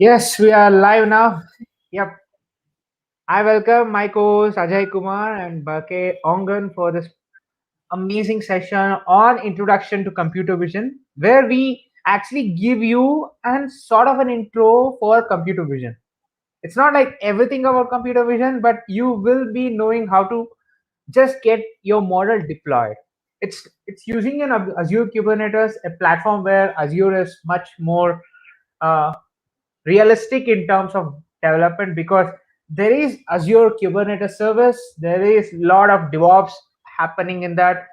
Yes, we are live now. Yep. I welcome my co-host Ajay Kumar and Bake Ongan for this amazing session on introduction to computer vision, where we actually give you and sort of an intro for computer vision. It's not like everything about computer vision, but you will be knowing how to just get your model deployed. It's using an Azure Kubernetes, a platform where Azure is much more uh, realistic in terms of development because there is Azure Kubernetes service, there is a lot of DevOps happening in that.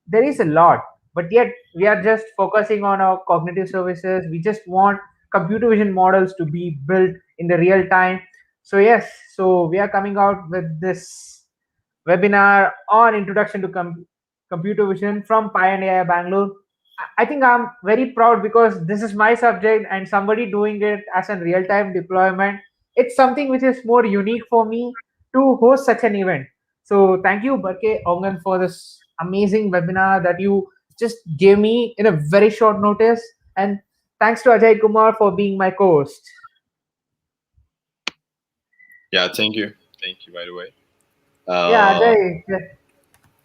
There is a lot, but yet we are just focusing on our cognitive services. We just want computer vision models to be built in the real time. So yes, so we are coming out with this webinar on introduction to computer vision from Pioneer Bangalore. I think I'm very proud because this is my subject and somebody doing it as a real time deployment. It's something which is more unique for me to host such an event. So thank you, Barke Ongan, for this amazing webinar that you just gave me in a very short notice. And thanks to Ajay Kumar for being my co-host. Yeah, thank you. Thank you, by the way. Yeah, Uh, Ajay,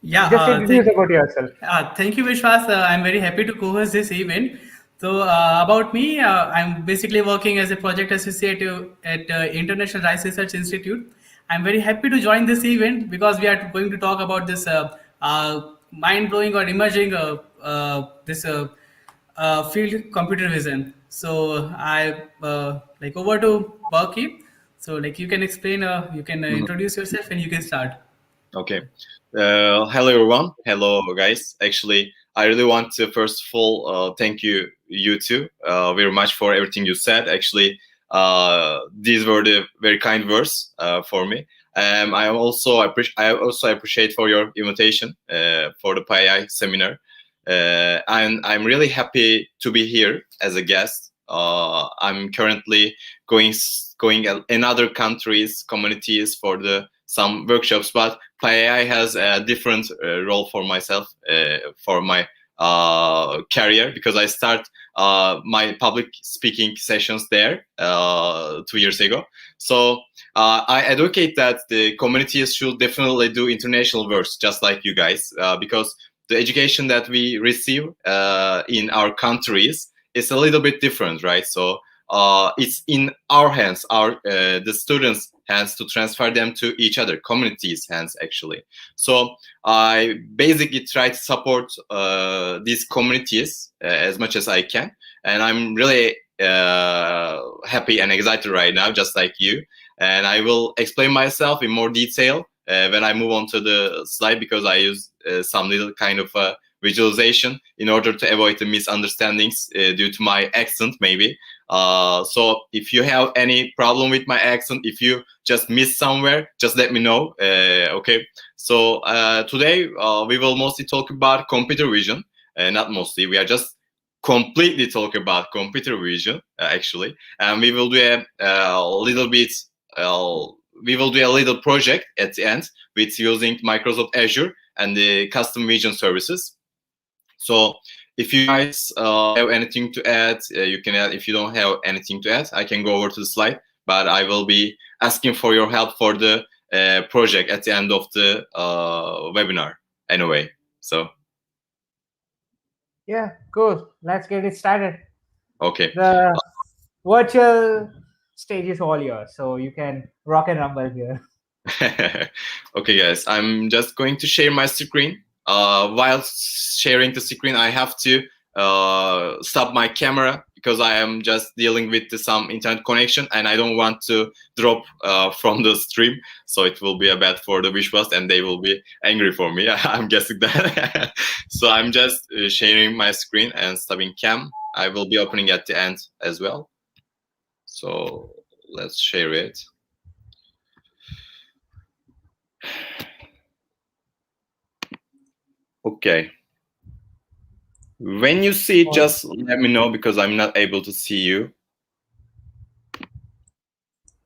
Yeah, just introduce about yourself. thank you, Vishwas. I'm very happy to co-host this event. So, about me, I'm basically working as a project associate at International Rice Research Institute. I'm very happy to join this event because we are going to talk about this mind-blowing or emerging field, computer vision. So, I like over to Berkey. So, like you can explain, you can mhm. introduce yourself, and you can start. Okay. Hello, everyone. Hello, guys. Actually, I really want to first of all thank you two, very much for everything you said. Actually, these were the very kind words for me. I also appreciate for your invitation for the PI seminar, and I'm really happy to be here as a guest. I'm currently going in other countries, communities for the some workshops, but PAI has a different role for myself, for my career, because I start my public speaking sessions there 2 years ago. So I advocate that the communities should definitely do international works, just like you guys, because the education that we receive in our countries is a little bit different, right? So it's in our hands, our the students' hands, to transfer them to each other, communities' hands, actually. So I basically try to support these communities as much as I can, and I'm really happy and excited right now, just like you. And I will explain myself in more detail when I move on to the slide, because I use some little kind of visualization in order to avoid the misunderstandings due to my accent, maybe. So if you have any problem with my accent, if you just miss somewhere, just let me know. Okay. So today we will mostly talk about computer vision. Not mostly, we are just completely talk about computer vision actually, and we will do a little bit. Uh, we will do a little project at the end with using Microsoft Azure and the custom vision services. So if you guys have anything to add, you can add. If you don't have anything to add, I can go over to the slide, but I will be asking for your help for the project at the end of the webinar anyway. So, Yeah, cool. Let's get it started. okay. The virtual stage is all yours, so you can rock and rumble here. Okay, guys, I'm just going to share my screen. While sharing the screen, I have to stop my camera because I am just dealing with some internet connection and I don't want to drop from the stream. So it will be a bad for the visuals and they will be angry for me. I'm guessing that. So I'm just sharing my screen and stopping cam. I will be opening at the end as well. So let's share it. Okay. When you see it, just let me know because I'm not able to see you.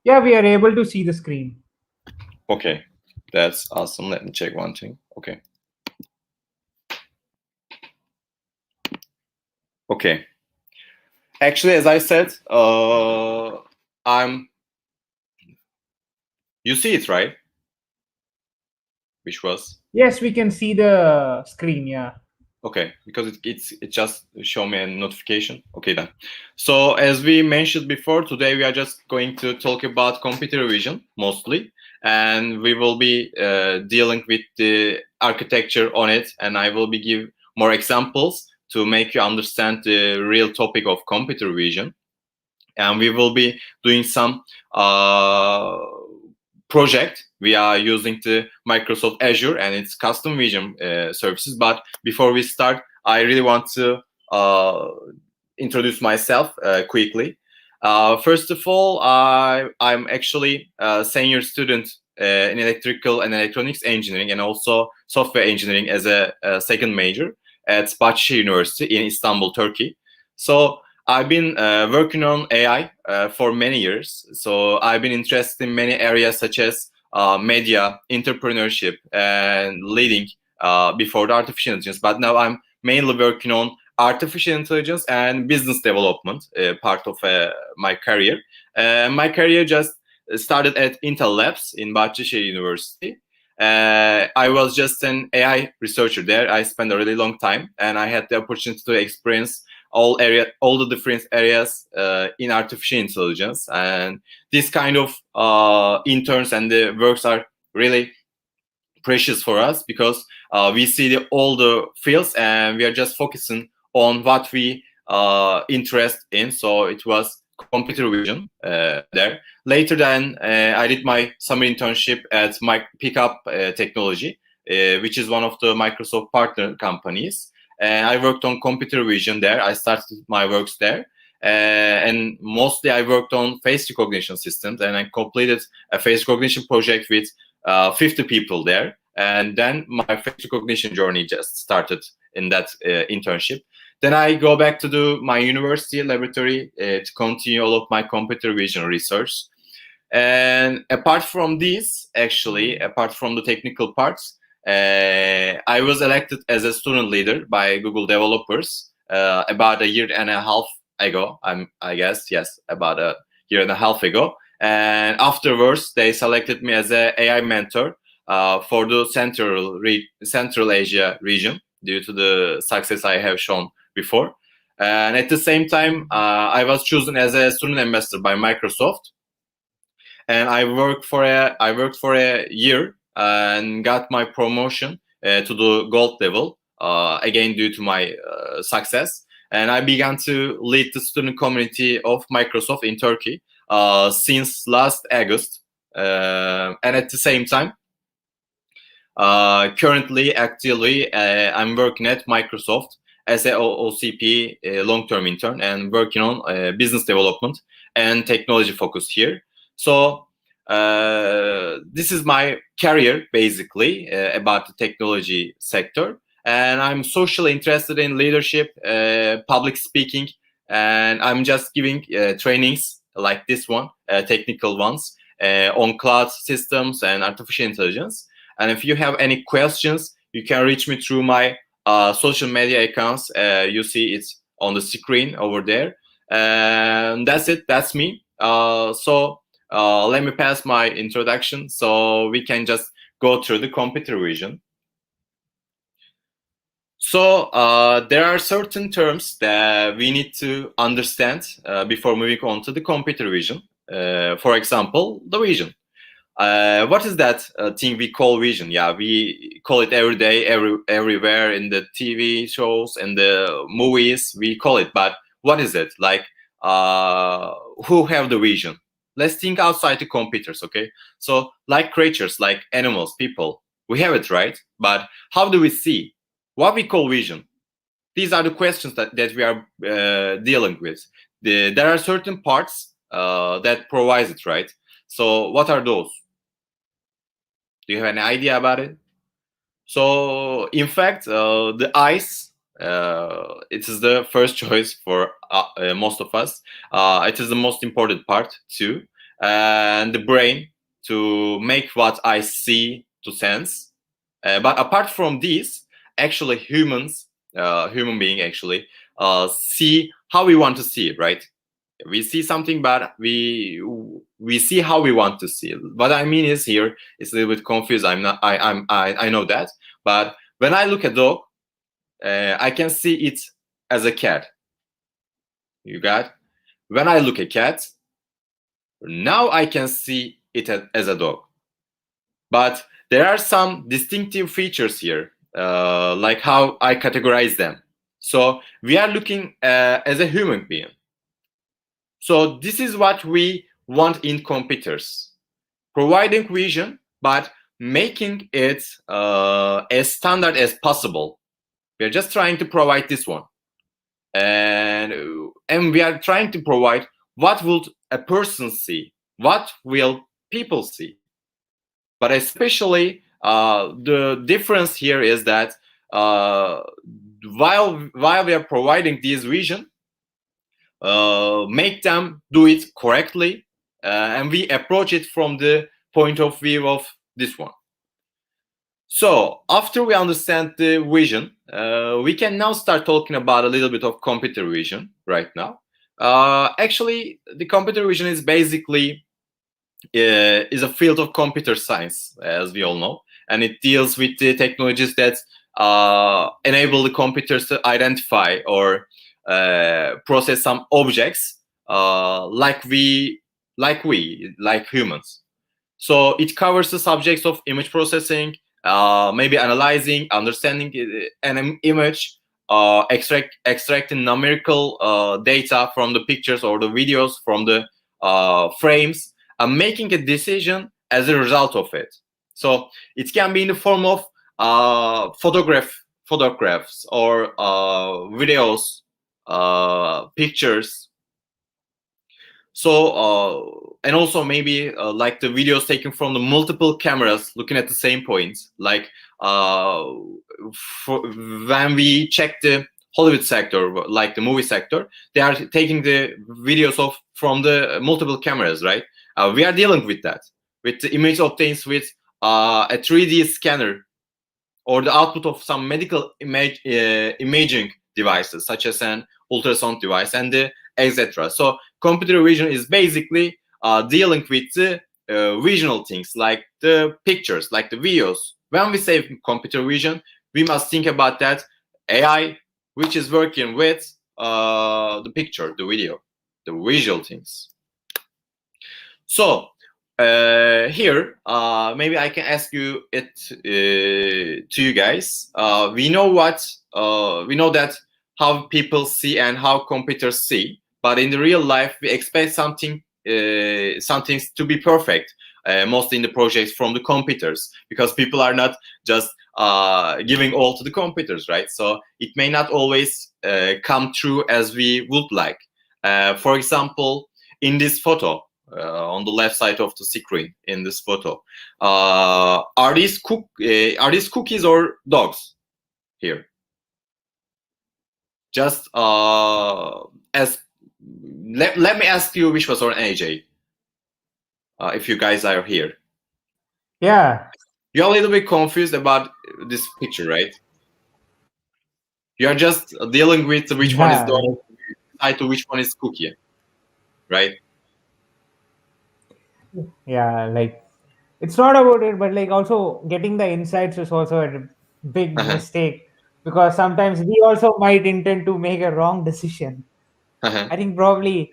Yeah, we are able to see the screen. Okay, that's awesome. Let me check one thing. Okay. Okay. Actually, as I said, I'm. You see it, right? Which was Yes, we can see the screen. Yeah. okay, because it just show me a notification. Okay then. So as we mentioned before, today we are just going to talk about computer vision mostly, and we will be dealing with the architecture on it, and I will be give more examples to make you understand the real topic of computer vision, and we will be doing some project. We are using the Microsoft Azure and its custom vision services. But before we start, I really want to introduce myself quickly. First of all, I'm actually a senior student in electrical and electronics engineering and also software engineering as a second major at Bahçeşehir University in Istanbul, Turkey. So I've been working on AI for many years. So I've been interested in many areas such as media, entrepreneurship, and leading before the artificial intelligence. But now I'm mainly working on artificial intelligence and business development, part of my career. My career just started at Intel Labs in Bahçeşehir University. I was just an AI researcher there. I spent a really long time, and I had the opportunity to experience all the different areas in artificial intelligence. And this kind of interns and the works are really precious for us because we see all the fields and we are just focusing on what we interest in. So it was computer vision there. Later then I did my summer internship at my Pickup Technology, which is one of the Microsoft partner companies. And I worked on computer vision there. I started my works there. And mostly I worked on face recognition systems, and I completed a face recognition project with 50 people there. And then my face recognition journey just started in that internship. Then I go back to do my university laboratory to continue all of my computer vision research. And apart from these, actually, apart from the technical parts, I was elected as a student leader by Google developers about a year and a half ago. I guess, yes, about a year and a half ago. And afterwards, they selected me as an AI mentor for the Central Asia region due to the success I have shown before. And at the same time, I was chosen as a student ambassador by Microsoft, and I worked for a year and got my promotion to the gold level again due to my success. And I began to lead the student community of Microsoft in Turkey since last August. And at the same time, currently, actively, I'm working at Microsoft as a OCP long-term intern and working on business development and technology focus here. So this is my career basically about the technology sector, and I'm socially interested in leadership, public speaking, and I'm just giving trainings like this one, technical ones on cloud systems and artificial intelligence. And if you have any questions, you can reach me through my social media accounts. You see it's on the screen over there. And that's it. That's me. So let me pass my introduction so we can just go through the computer vision. So there are certain terms that we need to understand before moving on to the computer vision. For example, the vision. What is that thing we call vision? Yeah, we call it every day, everywhere in the TV shows and the movies. We call it, but what is it? Like, who have the vision? Let's think outside the computers, okay? So, like creatures, like animals, people, we have it, right? But how do we see? What we call vision? These are the questions that we are dealing with. There are certain parts that provide it, right? So, what are those? Do you have any idea about it? So, in fact, the eyes, it is the first choice for most of us. It is the most important part too. And the brain to make what I see to sense. But apart from these, actually human being actually see how we want to see it, right? We see something, but we see how we want to see it. What I mean is here it's a little bit confused. I know that, but when I look at dog, I can see it as a cat. You got? When I look at cat, now I can see it as a dog. But there are some distinctive features here, like how I categorize them. So we are looking as a human being. So this is what we want in computers, providing vision, but making it as standard as possible. We are just trying to provide this one. And we are trying to provide what will a person see, what will people see. But especially the difference here is that while we are providing this vision, make them do it correctly, and we approach it from the point of view of this one. So after we understand the vision, we can now start talking about a little bit of computer vision right now. Actually, the computer vision is basically is a field of computer science, as we all know, and it deals with the technologies that enable the computers to identify or process some objects like humans. So it covers the subjects of image processing, maybe analyzing, understanding an image, extracting numerical data from the pictures or the videos from the frames, and making a decision as a result of it. So it can be in the form of photographs or videos, pictures. So and also maybe like the videos taken from the multiple cameras looking at the same points. Like when we check the Hollywood sector, like the movie sector, they are taking the videos from the multiple cameras, right? We are dealing with that, with the image obtained with a 3D scanner or the output of some medical imaging devices, such as an ultrasound device and etc. So computer vision is basically dealing with the visual things, like the pictures, like the videos. When we say computer vision, we must think about that AI, which is working with the picture, the video, the visual things. So here, maybe I can ask you it to you guys. We know that how people see and how computers see, but in the real life, we expect some things to be perfect, mostly in the projects from the computers, because people are not just giving all to the computers, right? So it may not always come true as we would like. For example, in this photo, on the left side of the screen in this photo, are these cookies or dogs here? Just as let me ask you, Vishwas or AJ, if you guys are here. Yeah. You're a little bit confused about this picture, right? You are just dealing with which one is dog, to which one is cookie, right? Yeah, like it's not about it, but like also getting the insights is also a big mistake, because sometimes we also might intend to make a wrong decision. I think probably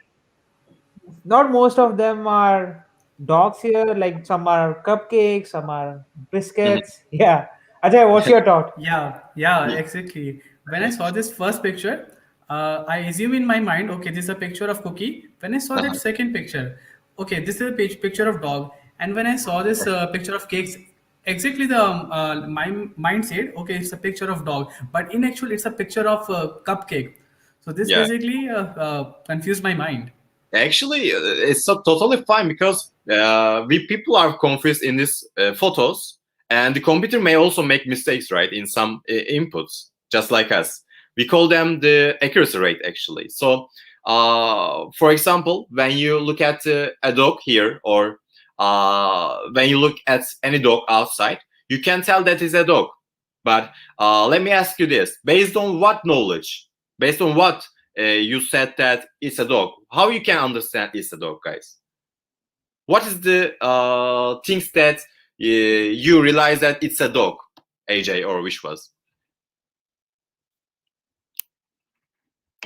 not most of them are dogs here. Like some are cupcakes, some are biscuits. Yeah. Ajay, what's your thought? Yeah, exactly. When I saw this first picture, I assume in my mind, okay, this is a picture of cookie. When I saw that second picture, okay, this is a picture of dog. And when I saw this picture of cakes, exactly the my mind said, okay, it's a picture of dog, but in actual, it's a picture of cupcake. So this Yeah. basically confused my mind. Actually, it's totally fine, because we people are confused in these photos, and the computer may also make mistakes, right, in some inputs, just like us. We call them the accuracy rate, actually. So, for example, when you look at a dog here, or when you look at any dog outside, you can tell that is a dog. But let me ask you this: based on what knowledge, based on what you said that it's a dog. How you can understand it's a dog, guys? What is the things that you realize that it's a dog, AJ or which was?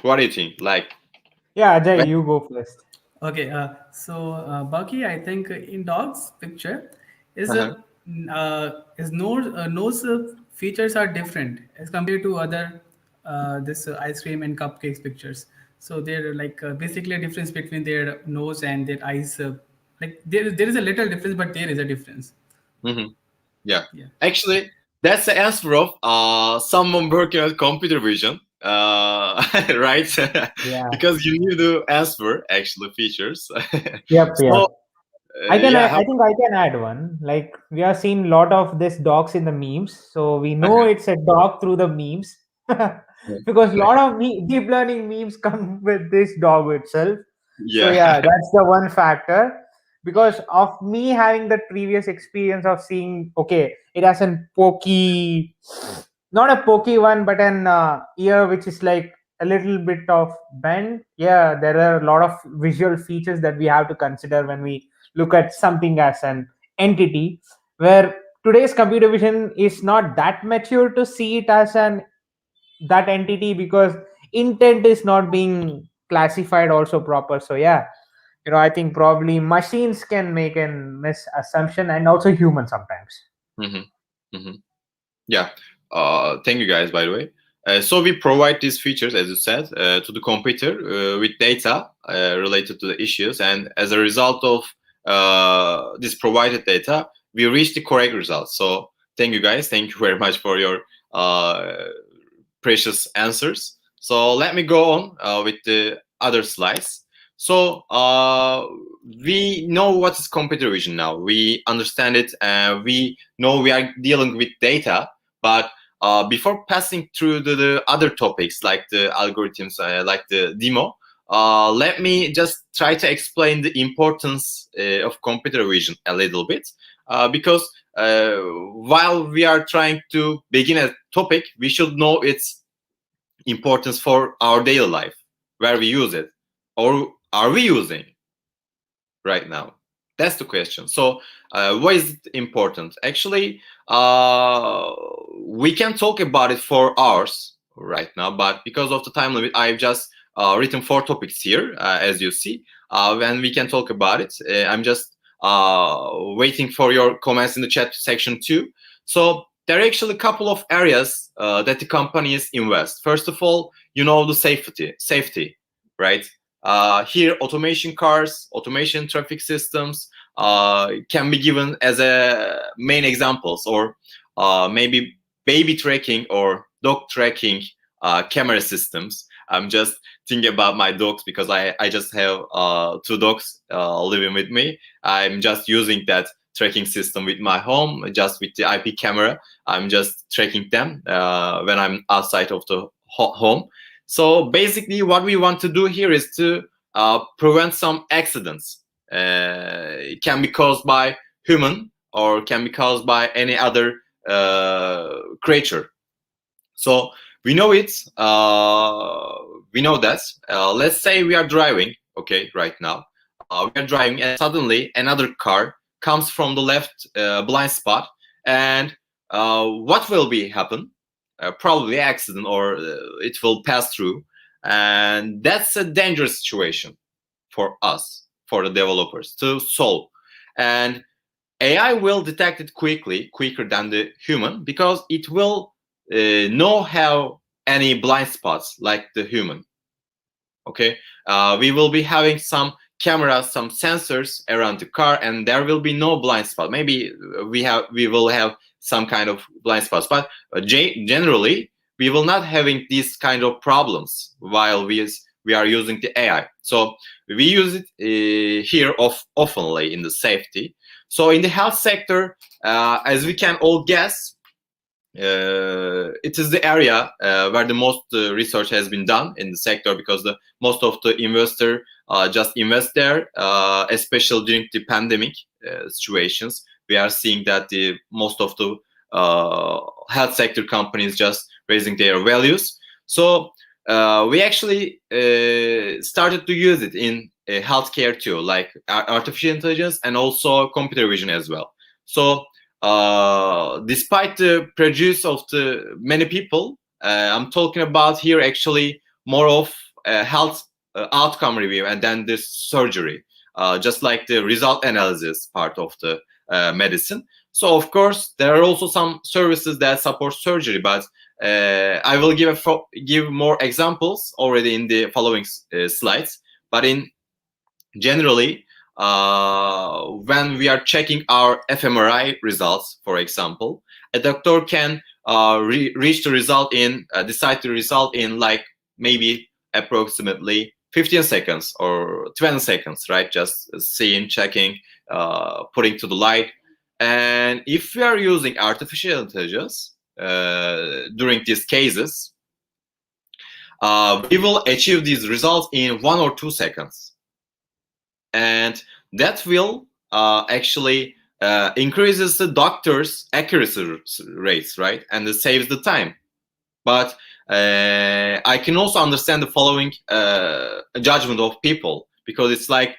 What do you think? Like, Yeah, Ajay, you go first. Okay, Bucky, I think in dog's picture is uh-huh. nose features are different as compared to other this ice cream and cupcakes pictures. So they're like basically a difference between their nose and their eyes. Like there is a little difference, but there is a difference. Mm-hmm. Yeah, Yeah. actually, that's the answer of someone working on computer vision, right? Yeah. Because you knew the answer, actually, features. Yep. Yep. So, yeah, I think I can add one. Like we are seeing lot of this dogs in the memes, so we know uh-huh. it's a dog through the memes, because a lot of deep learning memes come with this dog itself. So Yeah. yeah, that's the one factor. Because of me having the previous experience of seeing, okay, it has a pokey, not a pokey one, but an ear which is like a little bit of bend. Yeah, there are a lot of visual features that we have to consider when we look at something as an entity, where today's computer vision is not that mature to see it as an that entity, because intent is not being classified also proper. So yeah, I think probably machines can make an misassumption, and also human sometimes. Mm-hmm. Mm-hmm. Yeah. Thank you guys, by the way. So we provide these features, as you said, to the computer with data related to the issues, and as a result of this provided data, we reach the correct results. So thank you guys. Thank you very much for your precious answers. So let me go on with the other slides. So we know what is computer vision now. We understand it. We know we are dealing with data, but before passing through the other topics like the algorithms, like the demo, let me just try to explain the importance of computer vision a little bit, because while we are trying to begin a topic, we should know its importance for our daily life, where we use it, or are we using right now? That's the question. So why is it important? Actually, we can talk about it for hours right now, but because of the time limit, I've just written 4 topics here, as you see, and we can talk about it. I'm just waiting for your comments in the chat section too. So there are actually a couple of areas that the companies invest. First of all, the safety, right? Here, automation cars, automation traffic systems can be given as a main examples, or maybe baby tracking or dog tracking camera systems. I'm just thinking about my dogs because I just have 2 dogs living with me. I'm just using that tracking system with my home, just with the IP camera. I'm just tracking them when I'm outside of the home. So basically, what we want to do here is to prevent some accidents. It can be caused by human or can be caused by any other creature. So we know it. We know that. Let's say we are driving, okay, right now. We are driving, and suddenly another car comes from the left blind spot, and what will be happen? Probably accident, or it will pass through, and that's a dangerous situation for us, for the developers to solve. And AI will detect it quicker than the human, because it will know how any blind spots like the human. Okay, we will be having some cameras, some sensors around the car, and there will be no blind spot. Maybe we will have some kind of blind spots, but generally we will not having these kind of problems while we are using the AI. So we use it here oftenly in the safety. So in the health sector, as we can all guess, it is the area where the most research has been done in the sector, because the most of the investor just invest there, especially during the pandemic situations. We are seeing that the most of the health sector companies just raising their values. So we actually started to use it in healthcare too, like artificial intelligence and also computer vision as well. So despite the prejudice of the many people, I'm talking about here actually more of health outcome review and then this surgery, just like the result analysis part of the medicine. So of course there are also some services that support surgery, but I will give more examples already in the following slides. But in generally, when we are checking our fMRI results, for example, a doctor can reach the result in decide the result in like maybe approximately 15 seconds or 20 seconds, right? Just seeing, checking, putting to the light. And if we are using artificial intelligence during these cases, we will achieve these results in 1 or 2 seconds. And that will actually increases the doctor's accuracy rates, right? And it saves the time. But I can also understand the following judgment of people, because it's like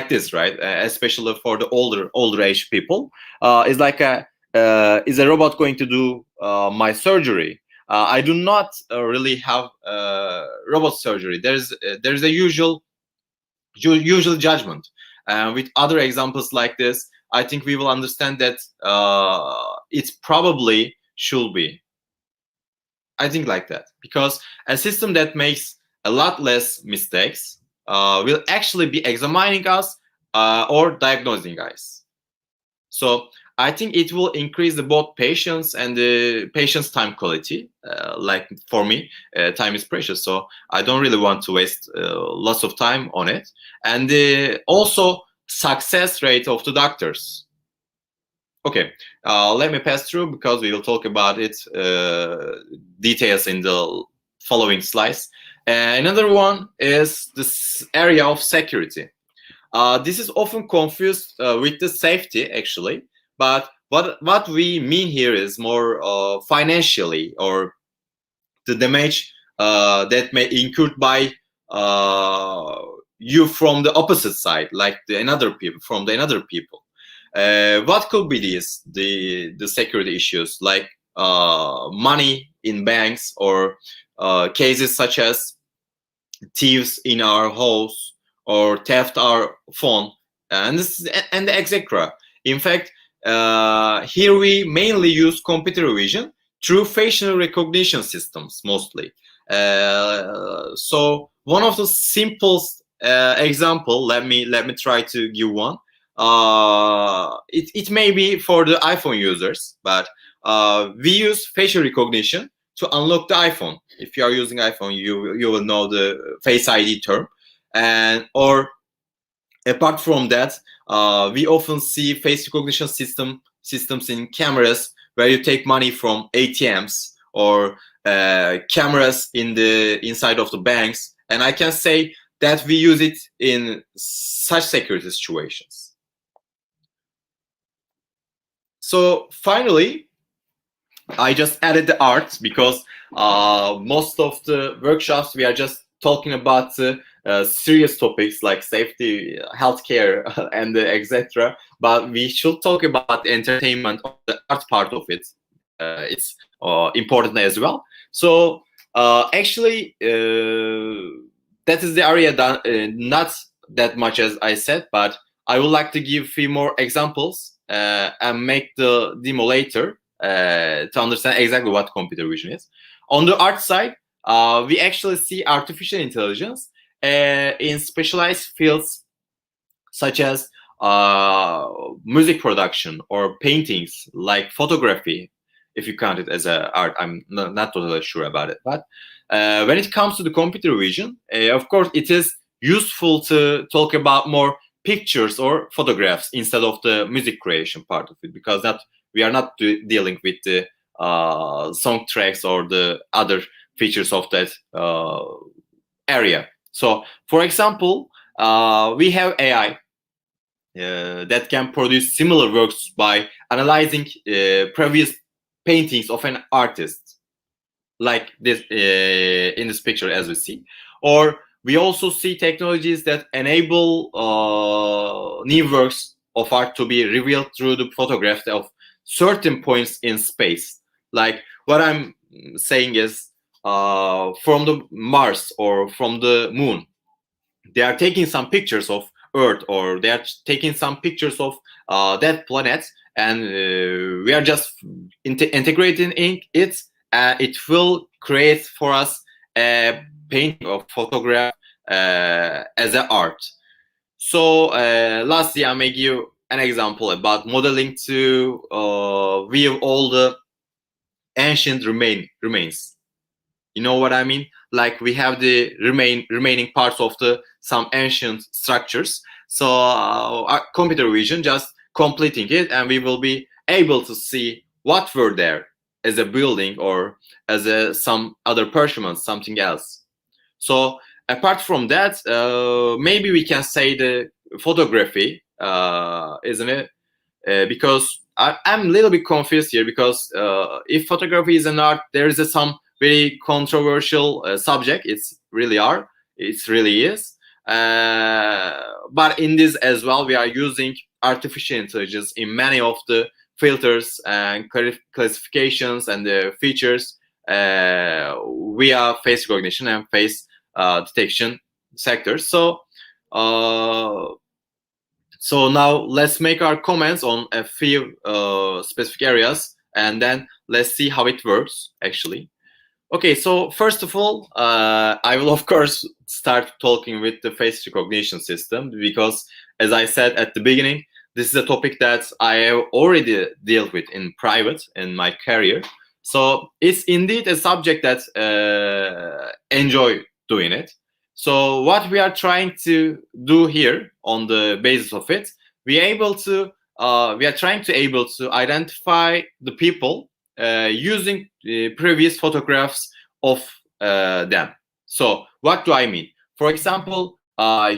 this, right? Especially for the older age people, it's like is a robot going to do my surgery? I do not really have robot surgery. There's a usual judgment. With other examples like this, I think we will understand that it probably should be. I think like that, because a system that makes a lot less mistakes will actually be examining us or diagnosing us. So I think it will increase the both patients and the patient's time quality. Like for me, time is precious, so I don't really want to waste lots of time on it. And also success rate of the doctors. Okay, let me pass through because we will talk about it details in the following slides. Another one is this area of security. This is often confused with the safety, actually, but what we mean here is more financially, or the damage that may incurred by you from the opposite side, like the another people. What could be the security issues, like money in banks, or cases such as thieves in our house, or theft our phone, and etc. In fact, here we mainly use computer vision through facial recognition systems mostly. So one of the simplest example, let me try to give one. It may be for the iPhone users, but we use facial recognition to unlock the iPhone. If you are using iPhone, you will know the Face ID term. And or apart from that, we often see face recognition systems in cameras where you take money from ATMs, or cameras in the inside of the banks. And I can say that we use it in such security situations. So finally, I just added the art because most of the workshops we are just talking about serious topics like safety, healthcare, and etc. But we should talk about entertainment, or the art part of it. It's important as well. So actually, that is the area that not that much as I said, but I would like to give a few more examples and make the demo later to understand exactly what computer vision is. On the art side, we actually see artificial intelligence in specialized fields such as music production or paintings, like photography, if you count it as a art. I'm not totally sure about it. But when it comes to the computer vision, of course, it is useful to talk about more pictures or photographs instead of the music creation part of it, because that we are not dealing with the song tracks or the other features of that area. So, for example, we have AI that can produce similar works by analyzing previous paintings of an artist. like this in this picture as we see. Or we also see technologies that enable new works of art to be revealed through the photograph of certain points in space. Like what I'm saying is from the Mars or from the moon, they are taking some pictures of Earth, or they are taking some pictures of that planet, and we are just integrating it. It will create for us a painting or photograph as an art. So lastly, I may give an example about modeling to view all the ancient remains. You know what I mean? Like we have the remaining parts of the some ancient structures. So our computer vision just completing it, and we will be able to see what were there as a building or as a some other performance, something else. So apart from that, maybe we can say the photography, isn't it? Because I'm a little bit confused here, because if photography is an art, there is some very controversial subject. It's really art. It really is. But in this as well, we are using artificial intelligence in many of the filters and classifications and the features via face recognition and face detection sectors. So now let's make our comments on a few specific areas, and then let's see how it works actually. Okay, so first of all, I will of course start talking with the face recognition system, because as I said at the beginning, this is a topic that I have already dealt with in private in my career. So it's indeed a subject that enjoy doing it. So what we are trying to do here on the basis of it, we are trying to able to identify the people using previous photographs of them. So what do I mean? For example,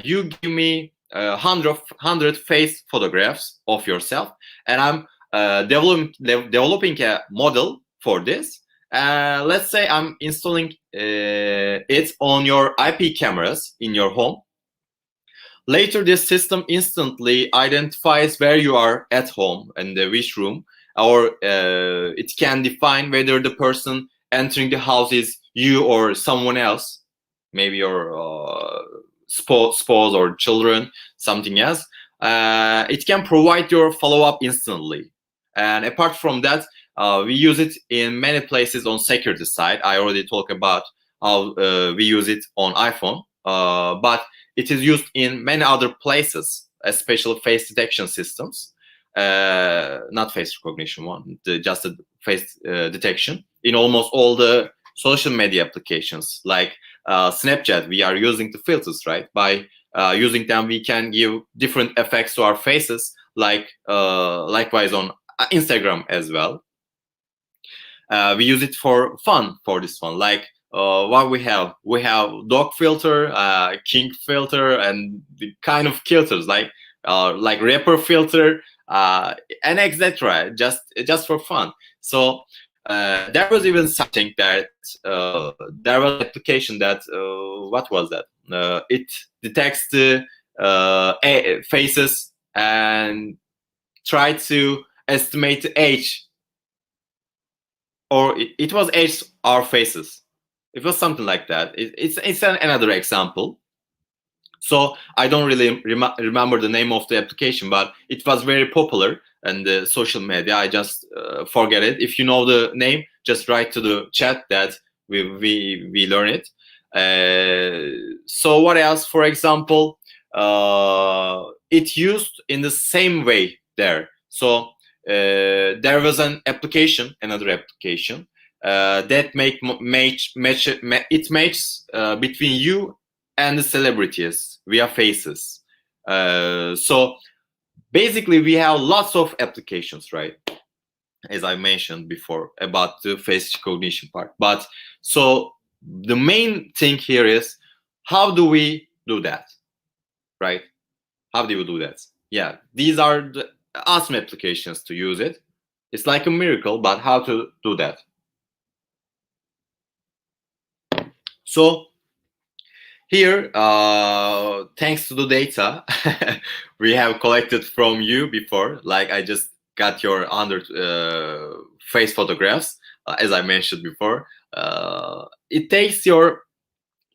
you give me 100 face photographs of yourself, and I'm developing a model for this. Let's say I'm installing it on your IP cameras in your home. Later, this system instantly identifies where you are at home and which room, or it can define whether the person entering the house is you or someone else, maybe your spouse or children, something else. It can provide your follow-up instantly. And apart from that, we use it in many places on security side. I already talked about how we use it on iPhone, but it is used in many other places, especially face detection systems, not face recognition one, just the face detection in almost all the social media applications. Like Snapchat, we are using the filters, right? By using them, we can give different effects to our faces, like likewise on Instagram as well. We use it for fun for this one. Like what we have dog filter, king filter, and the kind of filters like rapper filter, and etc. Just for fun. So there was even something that there was an application that what was that? It detects the faces and try to estimate the age, or it was age our faces. It was something like that. It's another example. So I don't really remember the name of the application, but it was very popular in the social media. I just forget it. If you know the name, just write to the chat that we learn it. So what else? For example, it used in the same way there. So there was another application that it makes between you and the celebrities via faces. So basically, we have lots of applications, right? As I mentioned before about the face recognition part. But so the main thing here is, how do we do that, right? How do we do that? Yeah, these are the awesome applications to use it. It's like a miracle, but how to do that? So here, thanks to the data we have collected from you before, like I just got your 100 face photographs, as I mentioned before. It takes your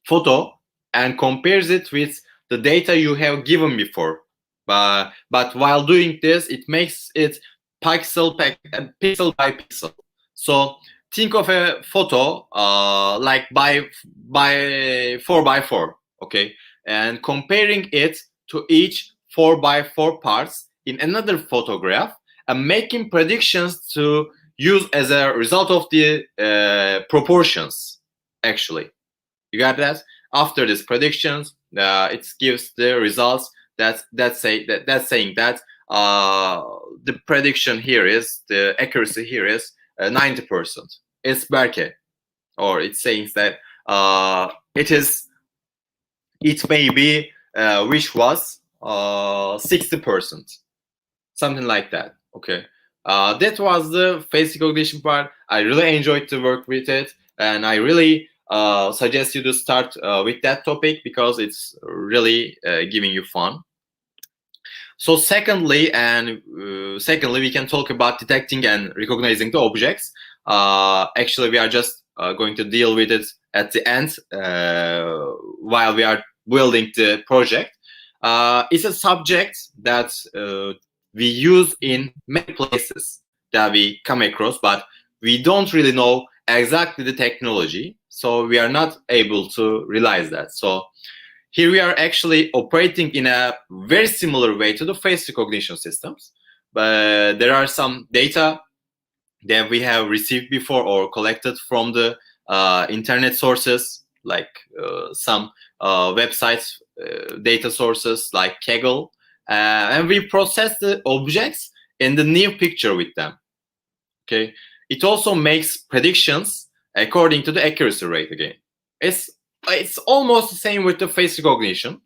photo and compares it with the data you have given before. But while doing this, it makes it pixel by pixel. So think of a photo like by 4 by 4, okay, and comparing it to each 4 by 4 parts in another photograph and making predictions to use as a result of the proportions. Actually, you got that? After these predictions, it gives the results that's saying that the prediction here is the accuracy here is 90%. It's Berke, or it's saying that it may be which was 60%, something like that. Okay, that was the face recognition part. I really enjoyed to work with it, and I really suggest you to start with that topic because it's really giving you fun. So secondly, we can talk about detecting and recognizing the objects. Actually, we are just going to deal with it at the end while we are building the project. It's a subject that we use in many places that we come across, but we don't really know exactly the technology, so we are not able to realize that. So here we are actually operating in a very similar way to the face recognition systems, but there are some data that we have received before or collected from the internet sources, like some websites, data sources like Kaggle, and we process the objects in the new picture with them. Okay, it also makes predictions according to the accuracy rate. Again, it's almost the same with the face recognition,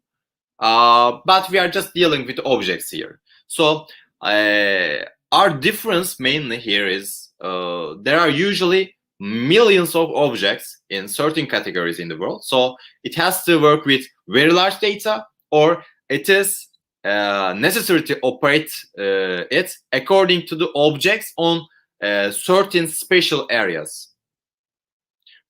but we are just dealing with objects here. So our difference mainly here is there are usually millions of objects in certain categories in the world. So it has to work with very large data, or it is necessary to operate it according to the objects on certain special areas.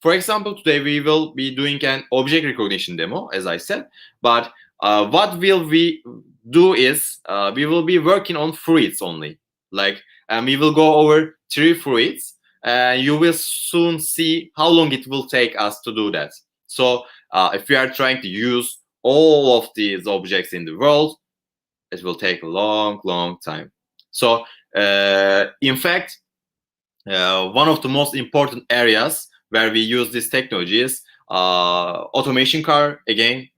For example, today we will be doing an object recognition demo, as I said, but what will we do is we will be working on fruits only. Like, we will go over 3 fruits, and you will soon see how long it will take us to do that. So if we are trying to use all of these objects in the world, it will take a long time. So in fact, one of the most important areas where we use this technology is automation car. Again,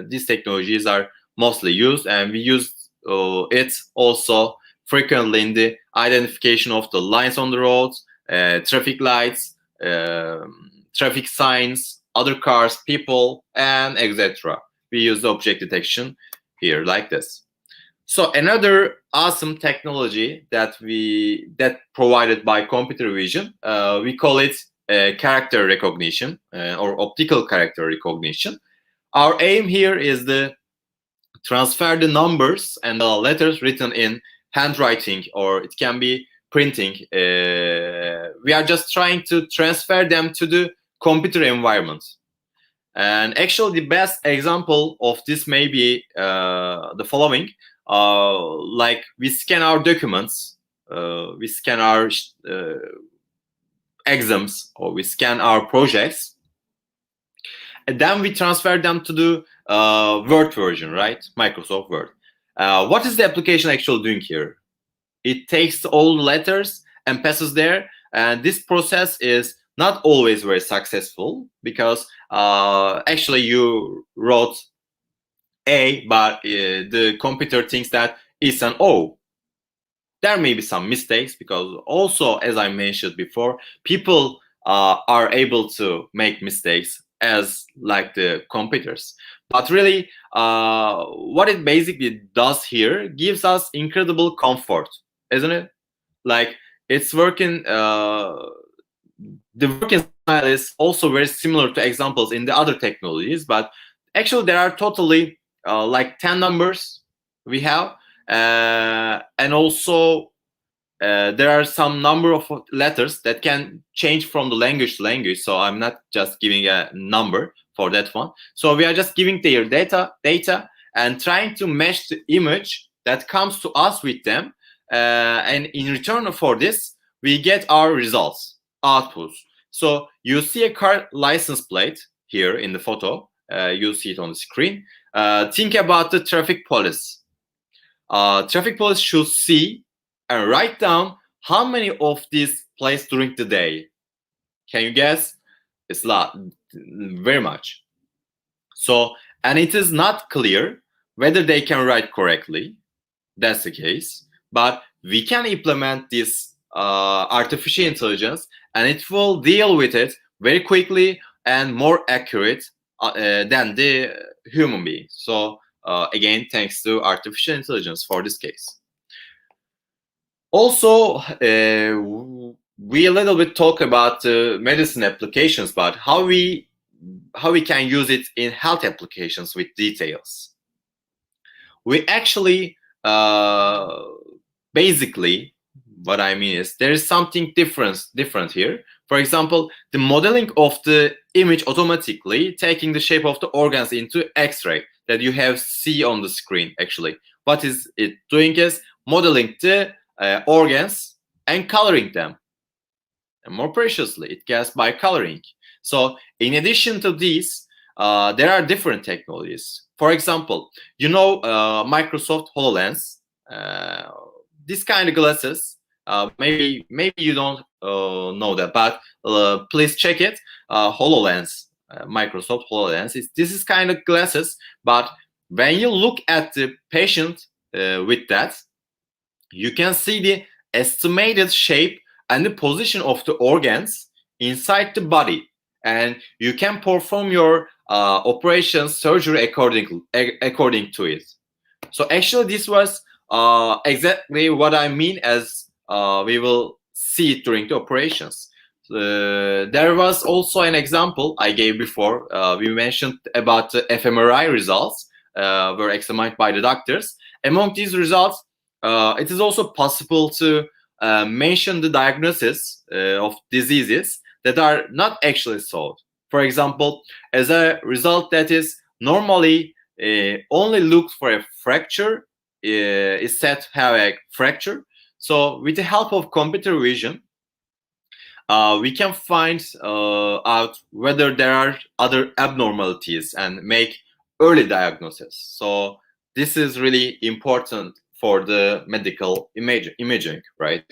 these technologies are mostly used, and we use it also frequently in the identification of the lines on the roads, traffic lights, traffic signs, other cars, people, and etc. We use object detection here like this. So another awesome technology that provided by computer vision, we call it character recognition or optical character recognition. Our aim here is to transfer the numbers and the letters written in handwriting, or it can be printing. We are just trying to transfer them to the computer environment. And actually, the best example of this may be the following. Like, we scan our documents, we scan our exams, or we scan our projects, and then we transfer them to the Word version, right? Microsoft Word. What is the application actually doing here? It takes all the letters and passes there, and this process is not always very successful because actually you wrote A, but the computer thinks that it's an O. There may be some mistakes because also, as I mentioned before, people are able to make mistakes as like the computers. But really, what it basically does here gives us incredible comfort, isn't it? Like, it's working the working style is also very similar to examples in the other technologies, but actually there are totally like 10 numbers we have, and also there are some number of letters that can change from the language to language. So I'm not just giving a number for that one. So we are just giving their data and trying to match the image that comes to us with them. And in return for this, we get our results, outputs. So you see a car license plate here in the photo. You see it on the screen. Think about the traffic police. Traffic police should see and write down how many of these plays during the day. Can you guess? It's a lot, very much. So, and it is not clear whether they can write correctly. That's the case. But we can implement this artificial intelligence, and it will deal with it very quickly and more accurate than the human being. So again, thanks to artificial intelligence for this case. Also, we a little bit talk about medicine applications, but how we can use it in health applications with details. We actually basically, what I mean is there is something different here. For example, the modeling of the image automatically taking the shape of the organs into X-ray that you have see on the screen. Actually, what is it doing is modeling the organs and coloring them. And more preciously, it gets by coloring. So in addition to these, there are different technologies. For example, you know Microsoft HoloLens. This kind of glasses, maybe you don't know that, but please check it. HoloLens, Microsoft HoloLens. This is kind of glasses, but when you look at the patient with that, you can see the estimated shape and the position of the organs inside the body, and you can perform your operation surgery according to it. So actually this was exactly what I mean as we will see it during the operations. There was also an example I gave before. We mentioned about the fMRI results were examined by the doctors. Among these results, it is also possible to mention the diagnosis of diseases that are not actually solved. For example, as a result that is normally only looked for a fracture, is said to have a fracture. So with the help of computer vision, we can find out whether there are other abnormalities and make early diagnosis. So this is really important for the medical imaging, right?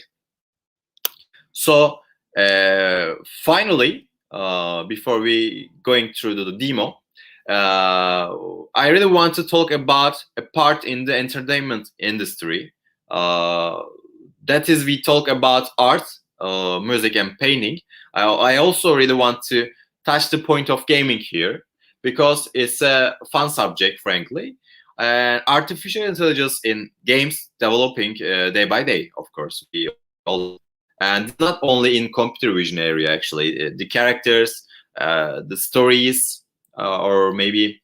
So finally, before we going through the demo, I really want to talk about a part in the entertainment industry. That is, we talk about art, music, and painting. I also really want to touch the point of gaming here because it's a fun subject, frankly. And artificial intelligence in games developing day by day, of course, we all, and not only in computer vision area. Actually, the characters, the stories, or maybe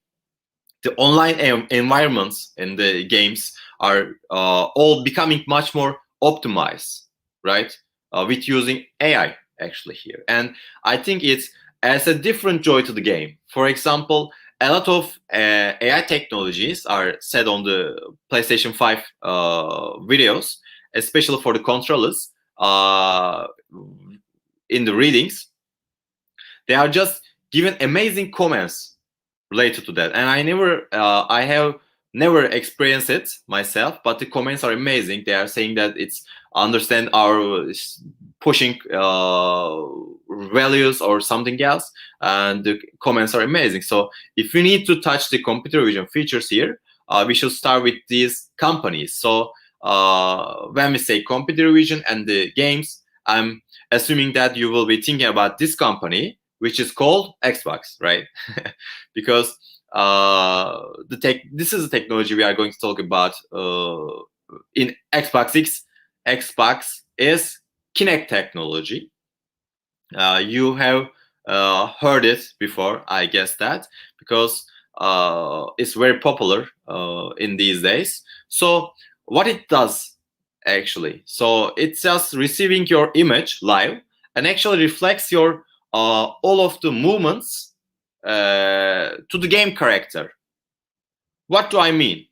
the online environments in the games are all becoming much more optimized, right? With using AI actually here, and I think it's adds a different joy to the game. For example, a lot of AI technologies are set on the PlayStation 5 videos, especially for the controllers. In the readings, they are just given amazing comments related to that, and I have never experienced it myself, but the comments are amazing. They are saying that it's understand our pushing values or something else, and the comments are amazing. So if we need to touch the computer vision features here, we should start with these companies. So when we say computer vision and the games, I'm assuming that you will be thinking about this company, which is called Xbox, right? Because this is a technology we are going to talk about in Xbox X. Xbox is Kinect technology. You have heard it before, I guess that, because it's very popular in these days. So what it does actually, so it's just receiving your image live and actually reflects your all of the movements to the game character. What do I mean?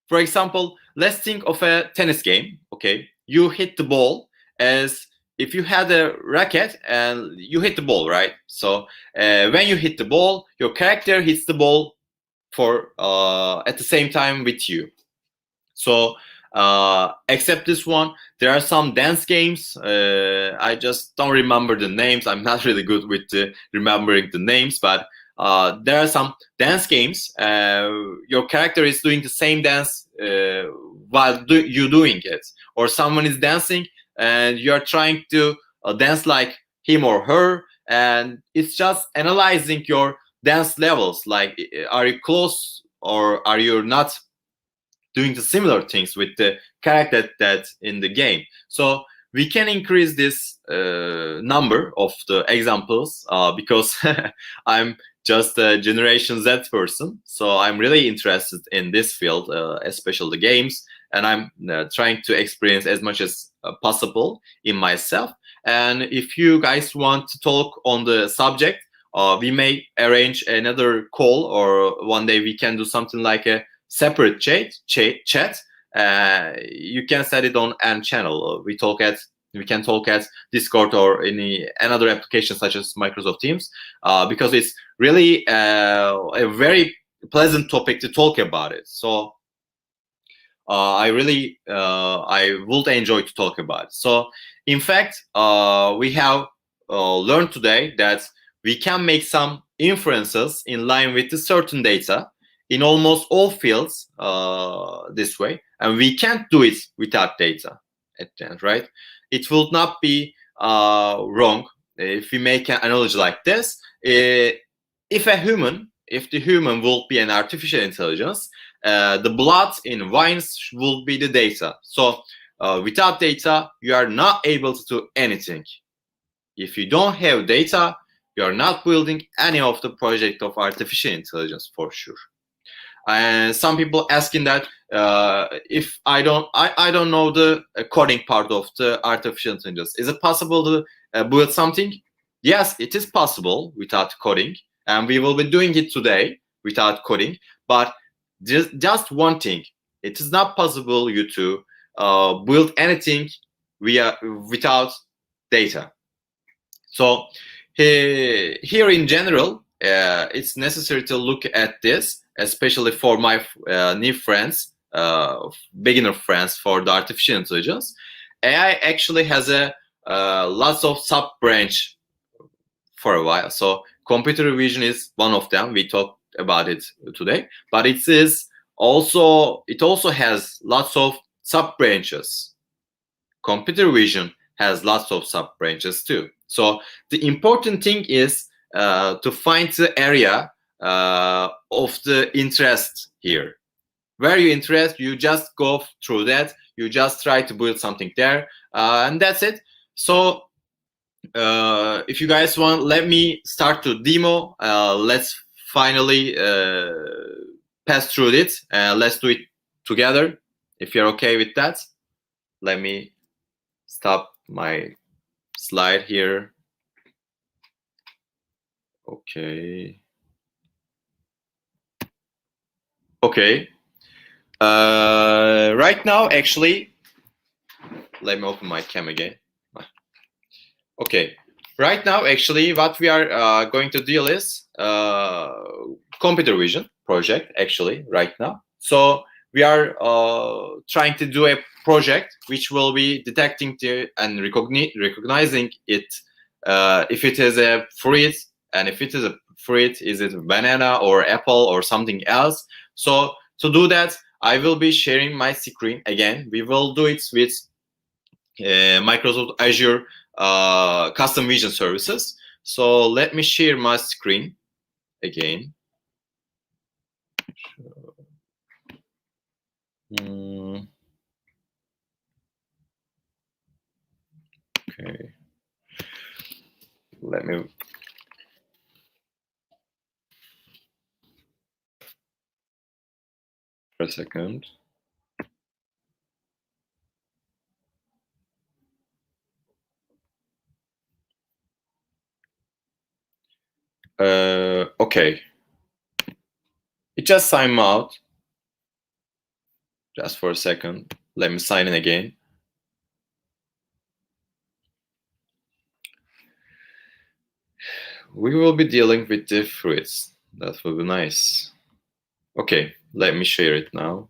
For example, let's think of a tennis game. Okay, you hit the ball as if you had a racket and you hit the ball, right? So when you hit the ball, your character hits the ball for at the same time with you. So except this one, there are some dance games. I just don't remember the names. I'm not really good with remembering the names, but there are some dance games. Your character is doing the same dance while you doing it, or someone is dancing and you are trying to dance like him or her, and it's just analyzing your dance levels. Like, are you close or are you not doing the similar things with the character that's in the game. So we can increase this number of the examples because I'm just a Generation Z person. So I'm really interested in this field, especially the games, and I'm trying to experience as much as possible in myself. And if you guys want to talk on the subject, we may arrange another call, or one day we can do something like a separate chat. You can set it on an channel. We can talk at Discord or any another application such as Microsoft Teams, because it's really a very pleasant topic to talk about it. So I would enjoy to talk about it. So in fact, we have learned today that we can make some inferences in line with the certain data in almost all fields this way, and we can't do it without data at the end, right? It will not be wrong if we make an analogy like this. If the human will be an artificial intelligence, the blood in wines will be the data. So without data, you are not able to do anything. If you don't have data, you are not building any of the project of artificial intelligence for sure. And some people asking that if I don't know the coding part of the artificial intelligence, is it possible to build something? Yes, it is possible without coding, and we will be doing it today without coding. But just one thing, it is not possible you to build anything without data. So here in general, it's necessary to look at this, especially for my new friends, beginner friends for the artificial intelligence. AI actually has a lots of sub branch for a while. So computer vision is one of them. We talked about it today, but it also has lots of sub branches. Computer vision has lots of sub branches too. So the important thing is to find the area of the interest here. Where you interest, you just go through that. You just try to build something there, and that's it. So if you guys want, let me start to demo. Let's finally pass through it. Let's do it together. If you're okay with that, let me stop my slide here. Okay. Right now, actually, let me open my cam again. Okay. Right now, actually, what we are going to deal is computer vision project, actually, right now. So we are trying to do a project which will be detecting and recognizing it, if it is a fruit, and if it is a fruit, is it a banana or apple or something else. So to do that, I will be sharing my screen again. We will do it with Microsoft Azure custom vision services. So let me share my screen again. Okay. let me. For a second. Okay. It just signed me out. Just for a second. Let me sign in again. We will be dealing with the fruits. That will be nice. Okay, let me share it now.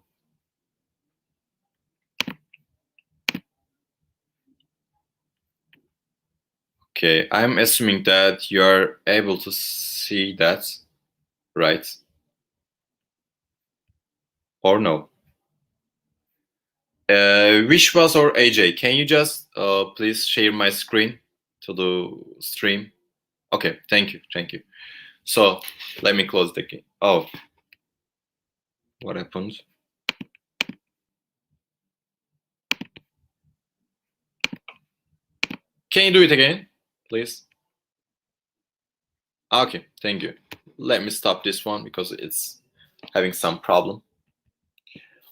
Okay, I'm assuming that you are able to see that, right? Or no? Wishwas or AJ, can you just please share my screen to the stream? Okay, thank you, thank you. So let me close the game. Oh, what happened? Can you do it again, please? Okay, thank you. Let me stop this one because it's having some problem.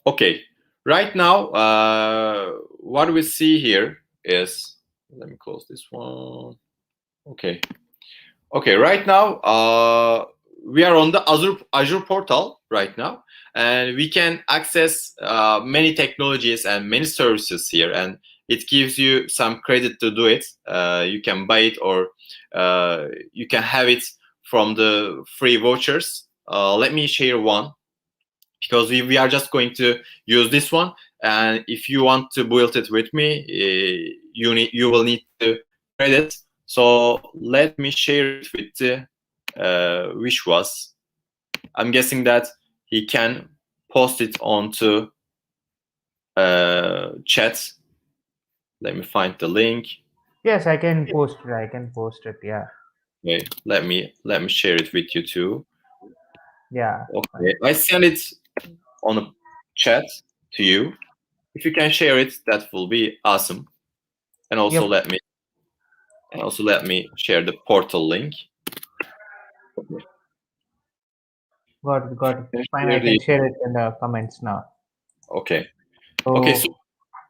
Okay, right now, what we see here is, let me close this one. Okay, right now, we are on the Azure portal right now, and we can access many technologies and many services here, and it gives you some credit to do it. You can buy it, or you can have it from the free vouchers. Let me share one, because we are just going to use this one, and if you want to build it with me, you will need to credit. So let me share it with the Wishwas. I'm guessing that he can post it onto chat. Let me find the link. Yes, I can post it. I can post it. Yeah. Okay, let me share it with you too. Yeah. Okay, I send it on a chat to you. If you can share it, that will be awesome. And also Yep. let me share the portal link. Got it. Got it. Fine. I Share can the, share it in the comments now. okay. Okay, so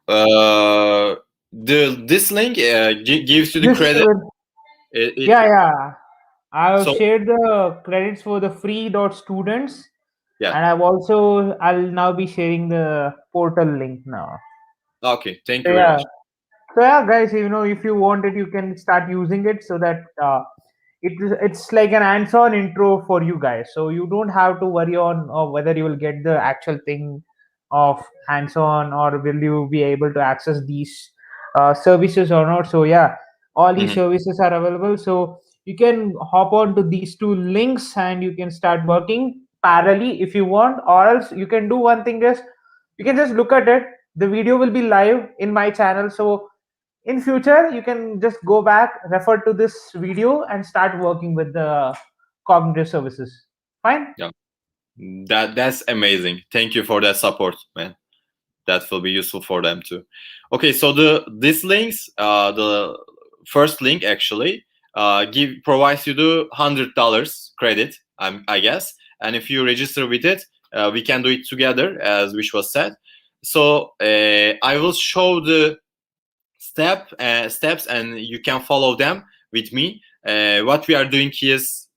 So this link gives you the this credit. will, It yeah, yeah. I've so shared the credits for the free dot students, yeah. and I'll now be sharing the portal link now. Okay, thank So you very yeah, much. so yeah, guys, if you want it, you can start using it, so that it's like an hands-on intro for you guys. So you don't have to worry on whether you will get the actual thing of hands-on, or will you be able to access these services or not. So yeah, all these Mhm. services are available. So you can hop on to these two links and you can start working parallelly if you want, or else you can do one thing is you can just look at it. The video will be live in my channel, so in future you can just go back, refer to this video, and start working with the cognitive services. Fine. Yeah, that's amazing. Thank you for that support, man. That will be useful for them too. Okay, so this links, the first link actually provides you the $100 credit, I guess, and if you register with it, we can do it together, as which was said. So I will show the steps, and you can follow them with me. What we are doing is,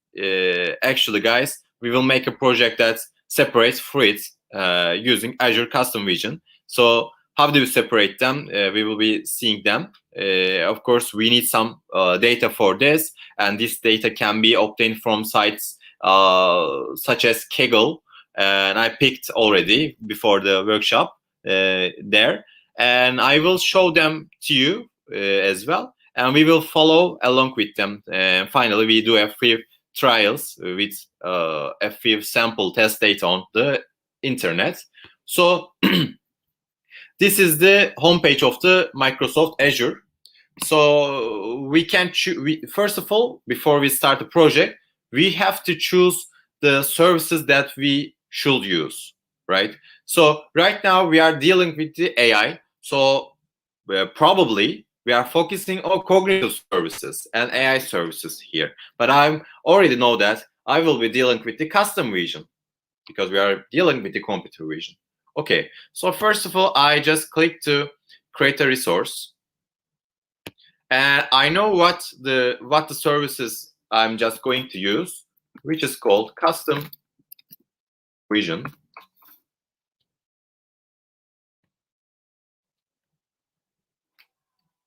actually, guys, we will make a project that separates fruits using Azure Custom Vision. So how do we separate them? We will be seeing them. Of course, we need some data for this, and this data can be obtained from sites such as Kaggle, and I picked already before the workshop there, and I will show them to you as well, and we will follow along with them. And finally, we do a few trials with a few sample test data on the internet. So this is the homepage of the Microsoft Azure. So we can choose. First of all, before we start the project, we have to choose the services that we should use, right? So right now we are dealing with the AI. So probably we are focusing on cognitive services and AI services here. But I already know that I will be dealing with the custom vision because we are dealing with the computer vision. Okay, so first of all, I just click to create a resource, and I know what the services I'm just going to use, which is called custom vision.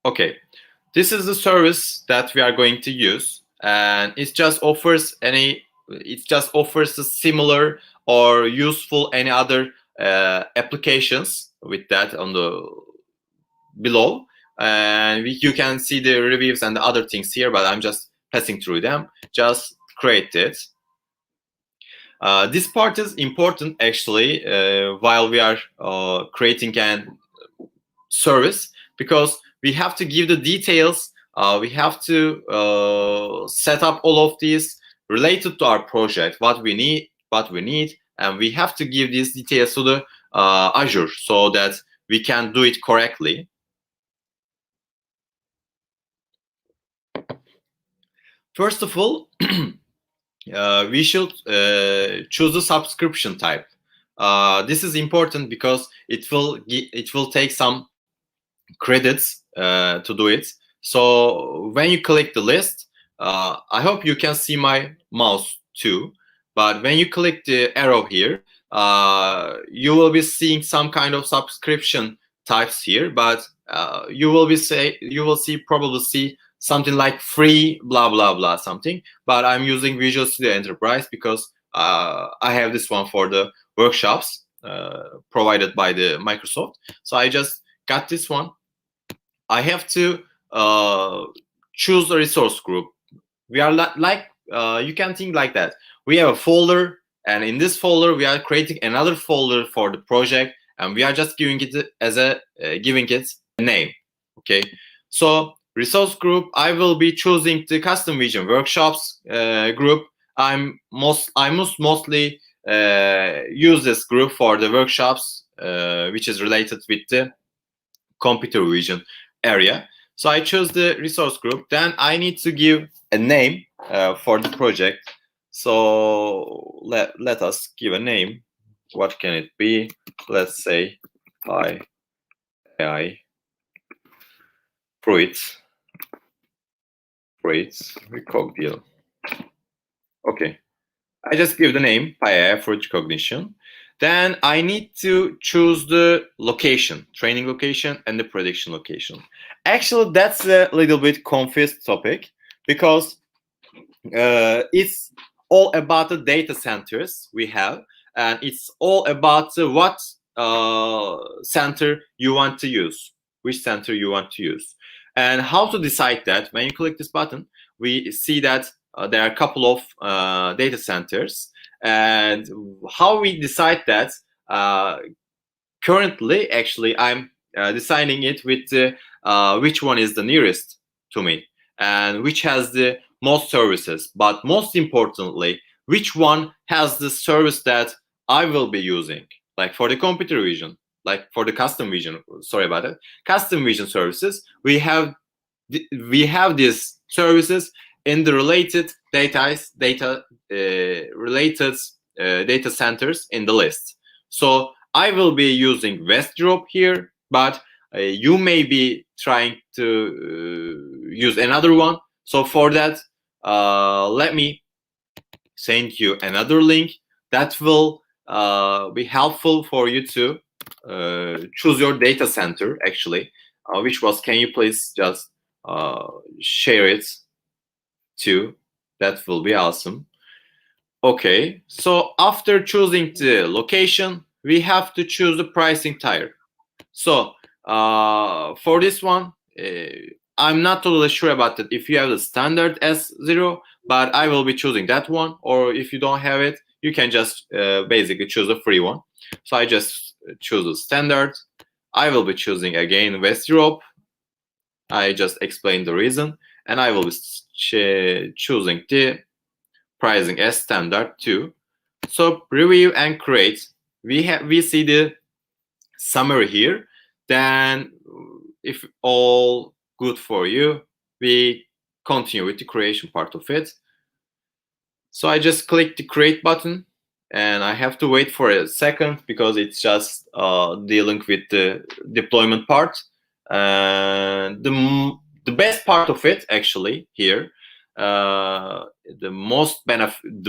Okay, this is the service that we are going to use, and it just offers a similar or useful any other applications with that on the below, and you can see the reviews and the other things here, but I'm just passing through them. Just create it. This part is important actually while we are creating an service, because we have to give the details. We have to set up all of these related to our project, what we need, and we have to give these details to the Azure so that we can do it correctly. First of all, we should choose a subscription type. This is important because it will take some credits to do it. So when you click the list, I hope you can see my mouse too. But when you click the arrow here, you will be seeing some kind of subscription types here. But you will probably see something like free, blah blah blah, something. But I'm using Visual Studio Enterprise because I have this one for the workshops provided by the Microsoft. So I just got this one. I have to choose a resource group. We are you can think like that. We have a folder, and in this folder we are creating another folder for the project, and we are just giving it giving it a name. Okay, so resource group, I will be choosing the custom vision workshops group. I must mostly use this group for the workshops which is related with the computer vision area. So I chose the resource group. Then I need to give a name for the project. So let us give a name. What can it be? Let's say AI fruits recognition. Okay, I just give the name AI fruit recognition. Then I need to choose the location, training location and the prediction location. Actually, that's a little bit confused topic because it's all about the data centers we have, and it's all about what center you want to use, which center you want to use, and how to decide that. When you click this button, we see that there are a couple of data centers, and how we decide that. Currently, actually, I'm deciding it with which one is the nearest to me and which has the most services. But most importantly, which one has the service that I will be using. Like for the computer vision, like for the custom vision. Sorry about that. Custom vision services. We have these services in the related data centers in the list. So I will be using Westdrop here, but you may be trying to use another one. So for that, let me send you another link that will be helpful for you to choose your data center, actually, which was, can you please just share it too? That will be awesome. Okay, so after choosing the location, we have to choose the pricing tier. So for this one, I'm not totally sure about that if you have the standard S0, but I will be choosing that one. Or if you don't have it, you can just basically choose a free one. So I just choose the standard. I will be choosing again West Europe. I just explained the reason, and I will be choosing the pricing as standard too. So review and create. We see the summary here. Then if all good for you, we continue with the creation part of it. So I just click the create button, and I have to wait for a second because it's just dealing with the deployment part. And the best part of it actually here, the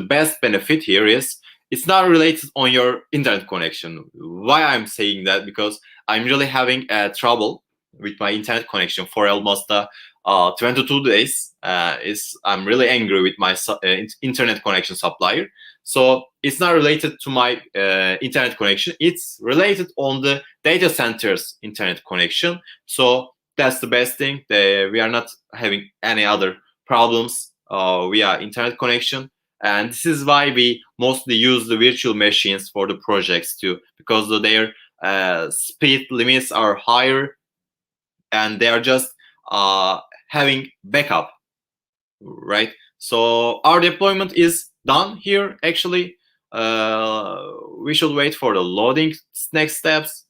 best benefit here is it's not related on your internet connection. Why I'm saying that? Because I'm really having trouble with my internet connection for almost 22 days. I'm really angry with my internet connection supplier. So it's not related to my internet connection. It's related on the data center's internet connection. So that's the best thing. We are not having any other problems via internet connection. And this is why we mostly use the virtual machines for the projects too, because their speed limits are higher, and they are just having backup, right? So our deployment is done here. Actually, we should wait for the loading next steps.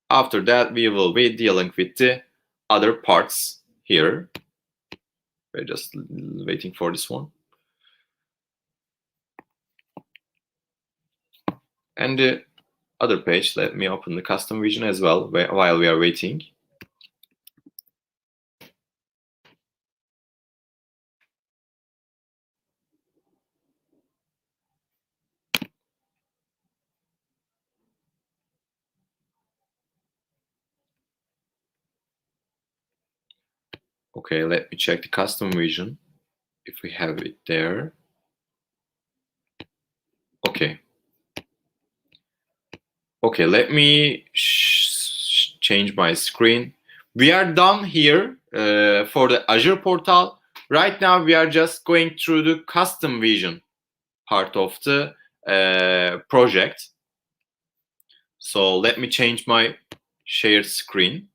After that, we will be dealing with the other parts here. We're just waiting for this one. And the other page, let me open the custom vision as well while we are waiting. Okay, let me check the custom vision if we have it there. Okay. Okay, let me change my screen. We are done here for the Azure portal. Right now, we are just going through the custom vision part of the project. So let me change my shared screen.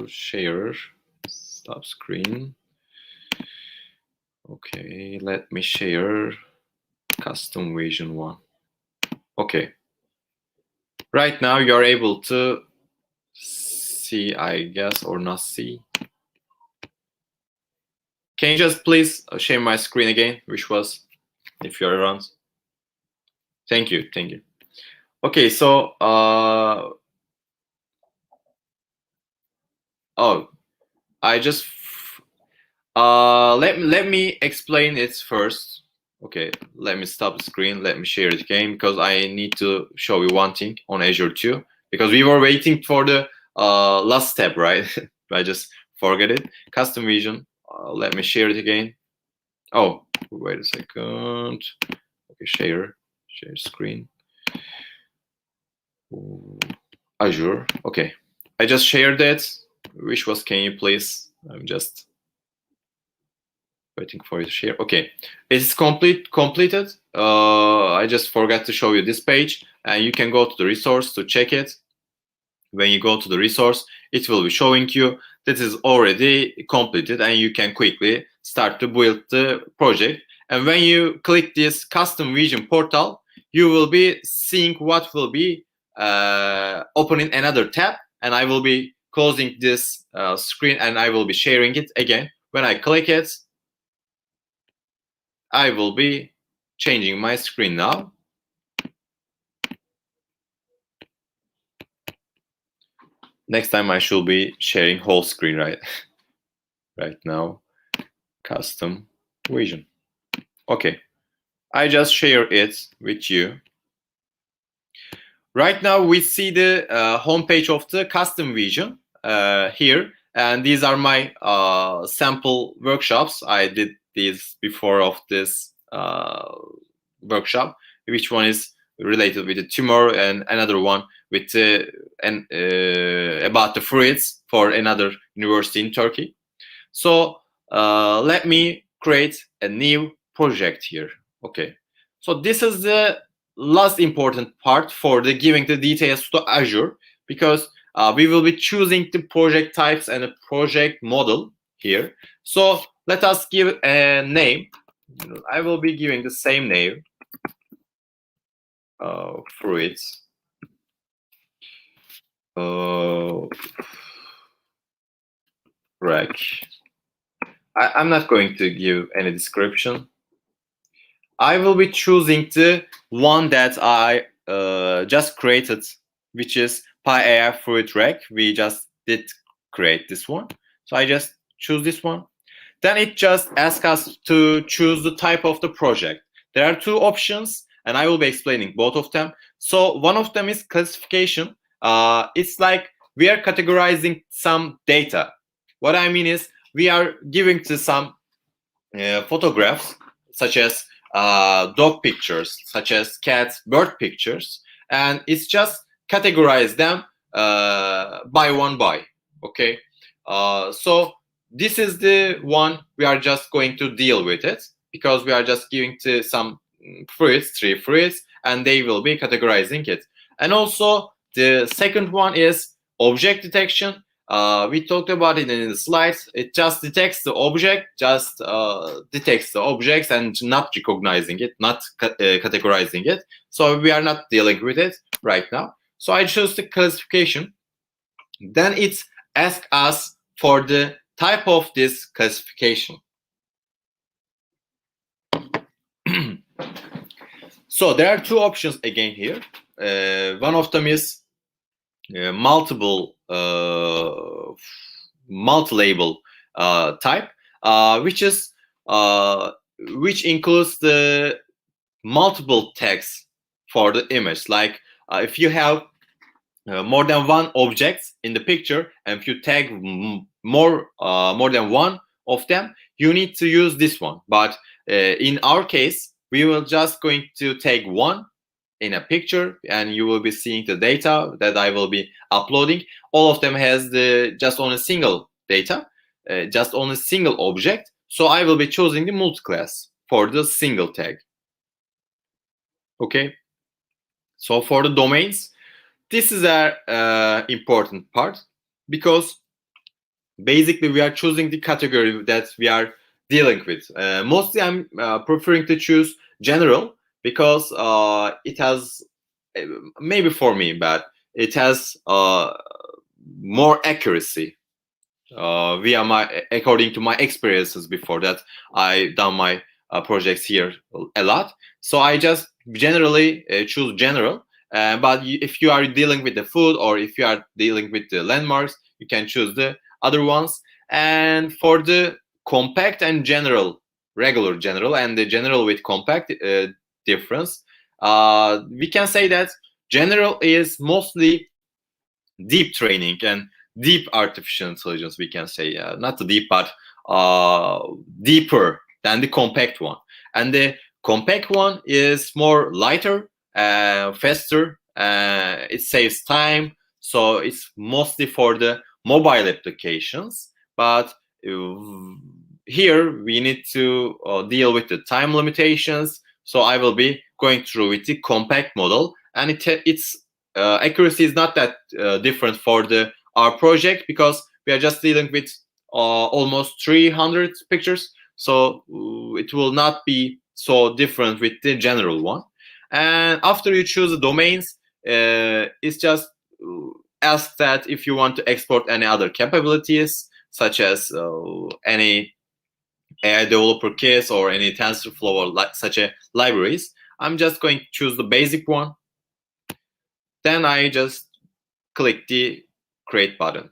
Share, stop screen. Okay, let me share custom vision one. Okay. Right now you are able to see, I guess, or not see. Can you just please share my screen again, which was, if you're around? Thank you, thank you. Okay, so oh, I just let me explain it first. Okay, let me stop the screen. Let me share it again because I need to show you one thing on Azure too, because we were waiting for the last step, right? I just forget it. Custom vision. Let me share it again. Oh, wait a second. Okay, share screen. Azure. Okay, I just shared that. Which was, can you please? I'm just waiting for you to share. Okay, it's completed. I just forgot to show you this page, and you can go to the resource to check it. When you go to the resource, it will be showing you that is already completed, and you can quickly start to build the project. And when you click this custom vision portal, you will be seeing what will be opening another tab, and I will be closing this screen, and I will be sharing it again. When I click it, I will be changing my screen now. Next time I should be sharing whole screen, right? Right now, custom vision. Okay, I just share it with you. Right now we see the homepage of the custom vision here, and these are my sample workshops. I did these before of this workshop. Which one is related with the tumor, and another one with about the fruits for another university in Turkey. So let me create a new project here. Okay, so this is the last important part for the giving the details to Azure, because we will be choosing the project types and a project model here. So let us give a name. I will be giving the same name, fruits. Rack. I'm not going to give any description. I will be choosing the one that I just created, which is PyAI Fruit Rack. We just did create this one. So I just choose this one. Then it just asks us to choose the type of the project. There are two options, and I will be explaining both of them. So one of them is classification. It's like we are categorizing some data. What I mean is we are giving to some photographs, such as dog pictures, such as cat, bird pictures, and it's just categorize them by one by. Okay, so this is the one we are just going to deal with it, because we are just giving to some fruits, 3 fruits, and they will be categorizing it. And also the second one is object detection. We talked about it in the slides. It just detects the object, just detects the objects and not recognizing it, not categorizing it. So we are not dealing with it right now. So I chose the classification. Then it asks us for the type of this classification. So there are two options again here. One of them is multi-label type, which includes the multiple tags for the image. Like if you have more than one object in the picture, and if you tag more than one of them, you need to use this one. But in our case, we will just going to tag one in a picture, and you will be seeing the data that I will be uploading. All of them has the just on a single data, just on a single object. So I will be choosing the multi-class for the single tag. Okay. So for the domains, this is a important part, because basically we are choosing the category that we are dealing with. Mostly I'm preferring to choose general, because it has, maybe for me, but it has more accuracy according to my experiences before that. I done my projects here a lot, so I just generally choose general. But if you are dealing with the food, or if you are dealing with the landmarks, you can choose the other ones. And for the compact and general, regular general and the general with compact difference, we can say that general is mostly deep training and deep artificial intelligence, we can say. Not the deep, but deeper than the compact one. And the compact one is more lighter, faster, it saves time. So it's mostly for the mobile applications. But here we need to deal with the time limitations. So I will be going through with the compact model, and its accuracy is not that different for our project, because we are just dealing with almost 300 pictures. So it will not be so different with the general one. And after you choose the domains, it's just ask that if you want to export any other capabilities, such as any AI developer kits or any TensorFlow or such a libraries. I'm just going to choose the basic one. Then I just click the create button.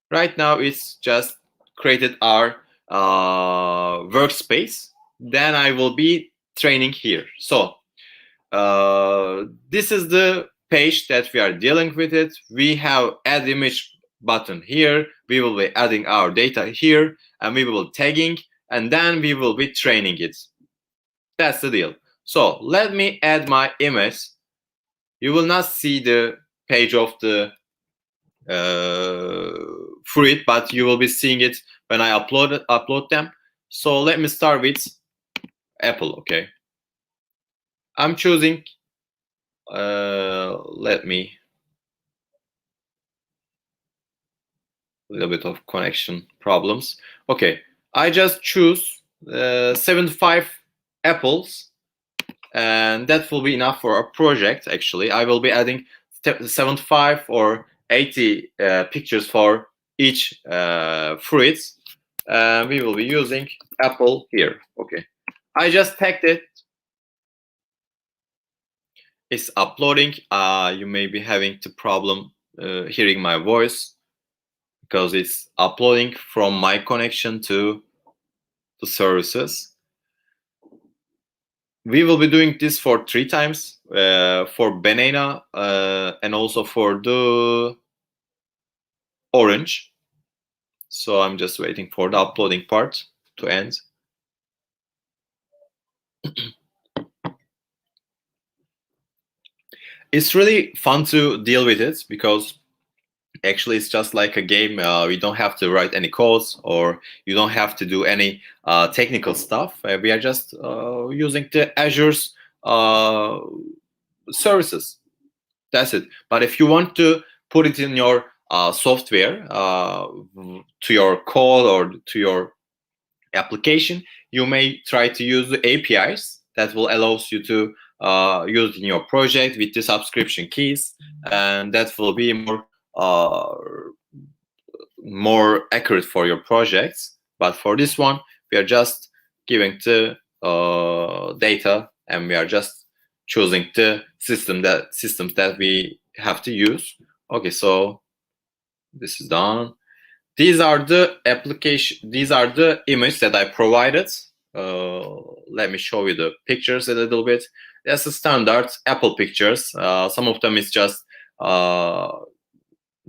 Right now it's just created our workspace. Then I will be training here. So this is the page that we are dealing with it. We have add image button here. We will be adding our data here, and we will tagging, and then we will be training it. That's the deal. So let me add my image. You will not see the page of the fruit, but you will be seeing it when I upload them. So let me start with apple. Okay, I'm choosing let me a little bit of connection problems. Okay, I just choose 75 apples, and that will be enough for a project. Actually, I will be adding 75 or 80 pictures for each fruits. We will be using apple here. Okay, I just tagged it. It's uploading. You may be having the problem hearing my voice because it's uploading from my connection to the services. We will be doing this for 3 times for banana and also for the orange. So I'm just waiting for the uploading part to end. It's really fun to deal with it because actually it's just like a game. We don't have to write any codes or you don't have to do any technical stuff. We are just using the Azure's services. That's it. But if you want to put it in your software to your code or to your application, you may try to use the APIs that will allows you to use it in your project with the subscription keys, and that will be more accurate for your projects. But for this one, we are just giving the data, and we are just choosing the systems that we have to use. Okay, so this is done. These are the application. These are the image that I provided. Let me show you the pictures a little bit. That's the standard Apple pictures. Some of them is just not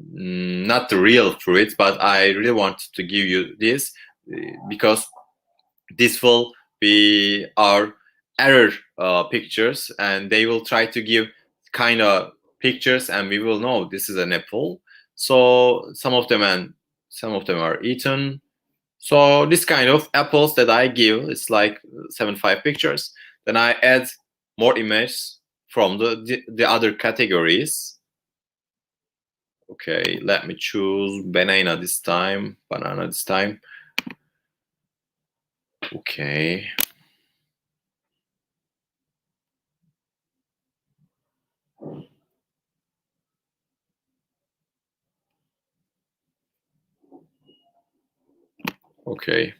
the real fruit, but I really want to give you this because this will be our error pictures, and they will try to give kind of pictures, and we will know this is an apple. So some of them are eaten. So this kind of apples that I give, it's like 75 pictures. Then I add more images from the other categories. Okay, let me choose banana this time. Okay. Okay.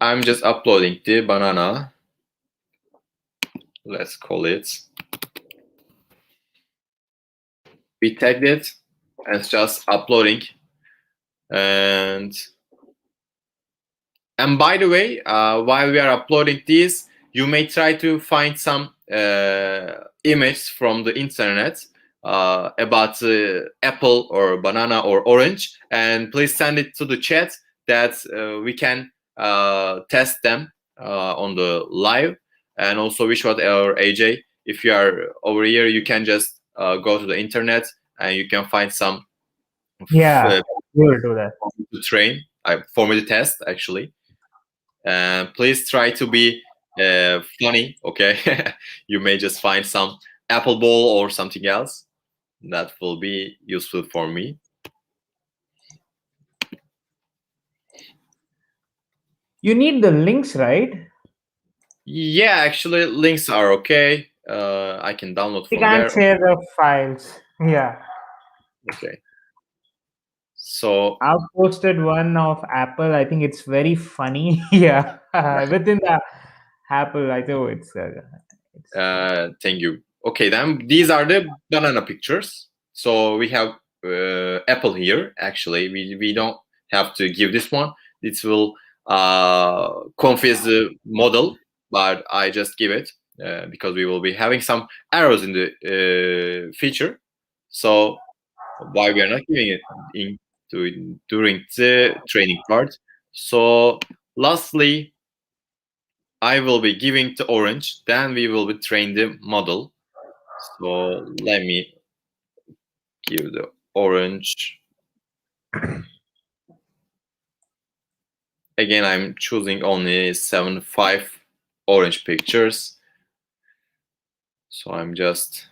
I'm just uploading the banana. Let's call it. We tagged it, and it's just uploading. And by the way, while we are uploading this, you may try to find some image from the internet about apple or banana or orange, and please send it to the chat that we can test them on the live. And also Vishwat or AJ, if you are over here, you can just go to the internet and you can find some Yeah, we will do that. to train for me to test actually. Please try to be funny, okay? You may just find some apple ball or something else that will be useful for me. You need the links, right? Yeah, actually links are okay. I can download You from there. can't share the files. Yeah. Okay. So I've posted one of Apple. I think it's very funny. Yeah. Within the Apple, I know it's thank you. Okay, then these are the banana pictures. So we have apple here. Actually, we don't have to give this one. It will confuse the model, but I just give it because we will be having some errors in the feature. So why we are not giving it during the training part. So lastly, I will be giving the orange, then we will be train the model. So let me give the orange. Again, I'm choosing only 75 orange pictures. So I'm just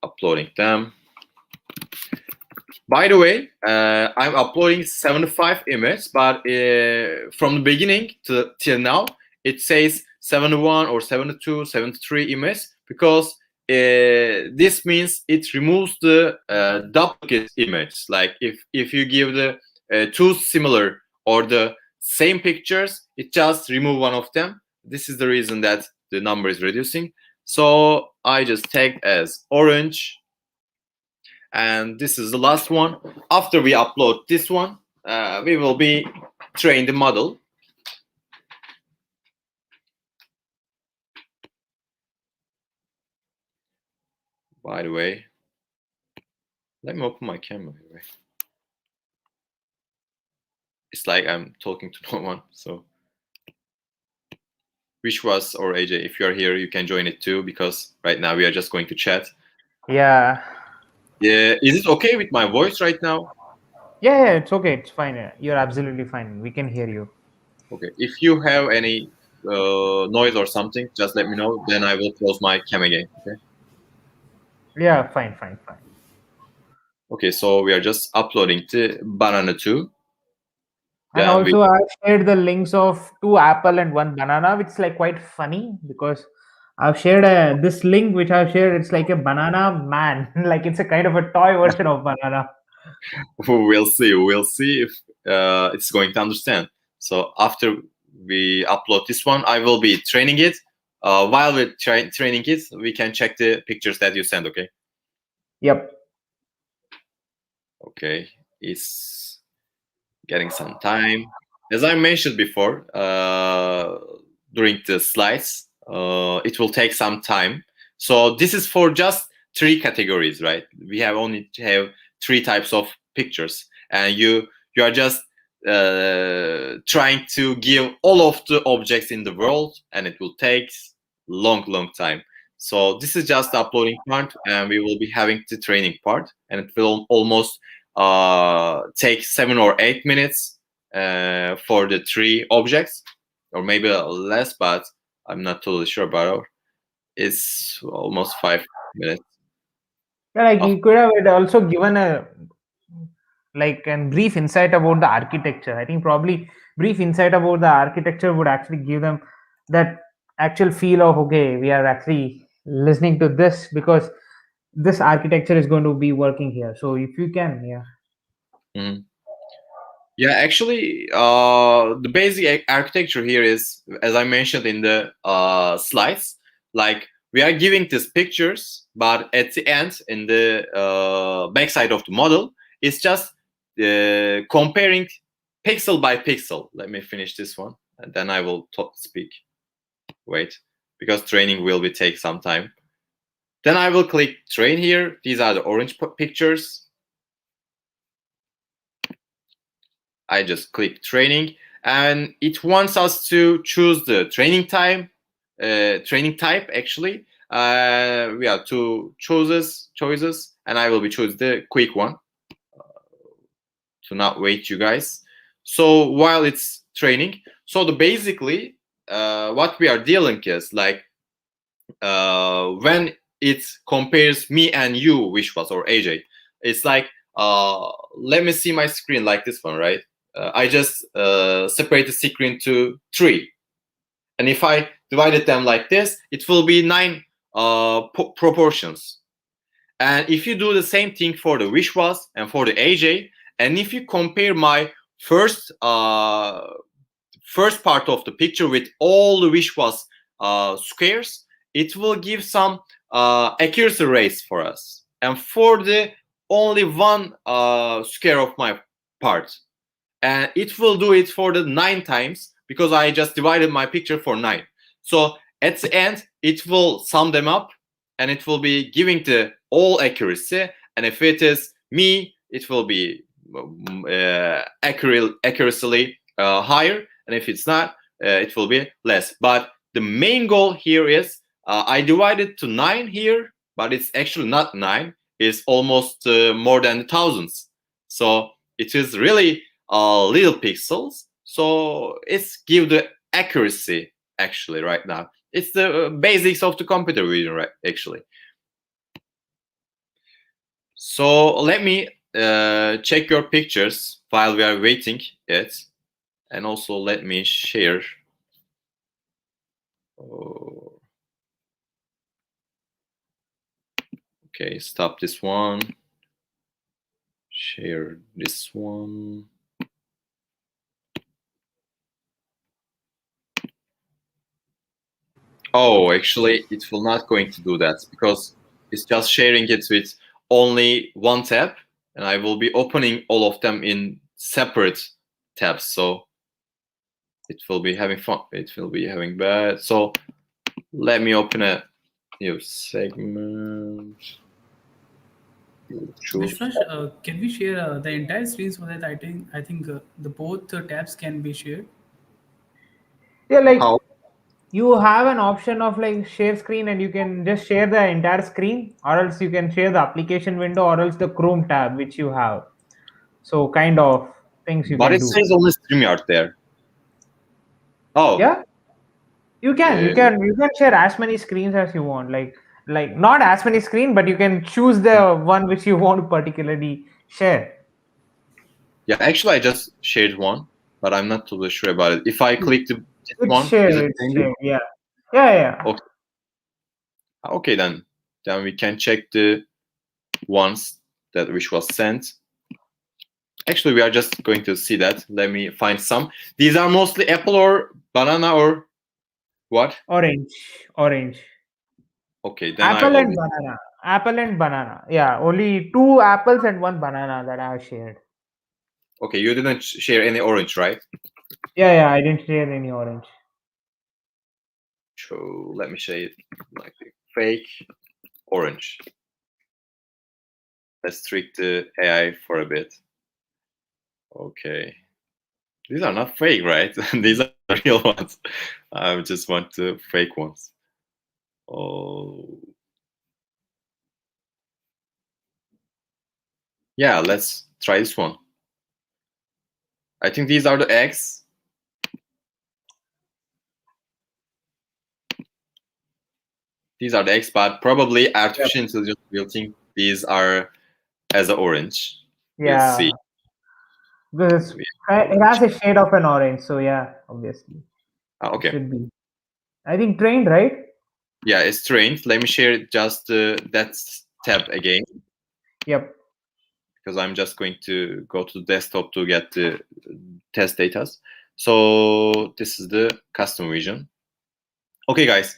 uploading them. By the way, I'm uploading 75 images, but from the beginning till now, it says 71 or 72, 73 images because this means it removes the duplicate image. Like if you give the two similar or the same pictures, it just remove one of them. This is the reason that the number is reducing. So I just tagged as orange, and this is the last one. After we upload this one, we will be train the model. By the way, let me open my camera. It's like I'm talking to no one. So Vishwas or AJ, if you're here, you can join it too, because right now we are just going to chat. Yeah. Yeah, is it okay with my voice right now? Yeah, it's okay. It's fine. You're absolutely fine. We can hear you. Okay. If you have any noise or something, just let me know. Then I will close my cam again. Okay. Yeah, fine, fine, fine. Okay. So we are just uploading to Banana 2. And Then we. also, I shared the links of 2 apple and 1 banana, which is like quite funny because I've shared this link which I've shared. It's like a banana man, like it's a kind of a toy version of banana. We'll see. We'll see if it's going to understand. So after we upload this one, I will be training it. While we're training it, we can check the pictures that you send. Okay. Yep. Okay. It's getting some time. As I mentioned before, during the slides, it will take some time. So this is for just 3 categories, right? We have only have 3 types of pictures, and you are just trying to give all of the objects in the world, and it will take long time. So this is just the uploading part, and we will be having the training part, and it will almost take 7 or 8 minutes for the 3 objects, or maybe less, but I'm not totally sure about it. It's almost 5 minutes. Yeah, like Of, you could have also given a like a brief insight about the architecture. I think probably brief insight about the architecture would actually give them that actual feel of okay, we are actually listening to this because this architecture is going to be working here. So if you can, yeah. Mhm. Yeah, actually, the basic architecture here is, as I mentioned in the slides, like we are giving these pictures, but at the end, in the backside of the model, it's just comparing pixel by pixel. Let me finish this one, and then I will speak. Wait, because training will be take some time. Then I will click train here. These are the orange pictures. I just click training, and it wants us to choose the training time, training type actually. We have 2 choices, and I will be choose the quick one to not wait you guys. So while it's training, so the basically what we are dealing is like when it compares me and you, Wishwas or AJ, it's like let me see my screen like this one, right? I just separate the screen to 3, and if I divided them like this, it will be 9 proportions. And if you do the same thing for the Wishwas and for the AJ, and if you compare my first part of the picture with all the Wishwas squares, it will give some accuracy rates for us. And for the only one square of my part, and it will do it for the 9 times because I just divided my picture for 9. So at the end, it will sum them up, and it will be giving the all accuracy. And if it is me, it will be accuracy higher, and if it's not, it will be less. But the main goal here is I divided to 9 here, but it's actually not 9. It's almost more than thousands. So it is really little pixels. So it's give the accuracy actually right now. It's the basics of the computer vision, right? Actually. So let me check your pictures while we are waiting it, and also let me share. Okay, stop this one. Share this one. Oh, actually, it will not going to do that because it's just sharing it with only one tab, and I will be opening all of them in separate tabs. So it will be having fun. It will be having bad. So let me open a new segment. Choose. Vishwas, can we share the entire screen so that I think the both tabs can be shared? Yeah, like How? you have an option of like share screen, and you can just share the entire screen, or else you can share the application window, or else the Chrome tab which you have. So kind of things you But can it do. says only StreamYard there. Oh, Yeah, you can you uh, can you can share as many screens as you want. Like not as many screen, but you can choose the one which you want to particularly share. yeah. Actually, I just shared one, but I'm not totally sure about it. If I click this It's one, is shared. it It's changing? shared. Yeah. Yeah. Yeah. Okay, okay then we can check the ones that which was sent. Actually, we are just going to see that. Let me find some. These are mostly apple or banana or what? Orange. Orange. Okay, then I Apple will and be. banana. Apple and banana. Yeah. Only two apples and one banana that I have shared. Okay, you didn't share any orange, right? Yeah. Yeah. I didn't share any orange. So let me say it like fake orange. Let's trick the AI for a bit. Okay. These are not fake, right? These are the real ones. I just want the fake ones. Oh, yeah, let's try this one. I think these are the eggs. These are the eggs, but probably Yep. artificial intelligence will think these are as a orange. We'll see. Yeah. Because We it orange. has a shade of an orange. So yeah, obviously it Okay. should be. I think trained, right? Yeah, it's trained. Let me share just that tab again Yep. because I'm just going to go to the desktop to get the test data. So this is the custom vision. Okay, guys,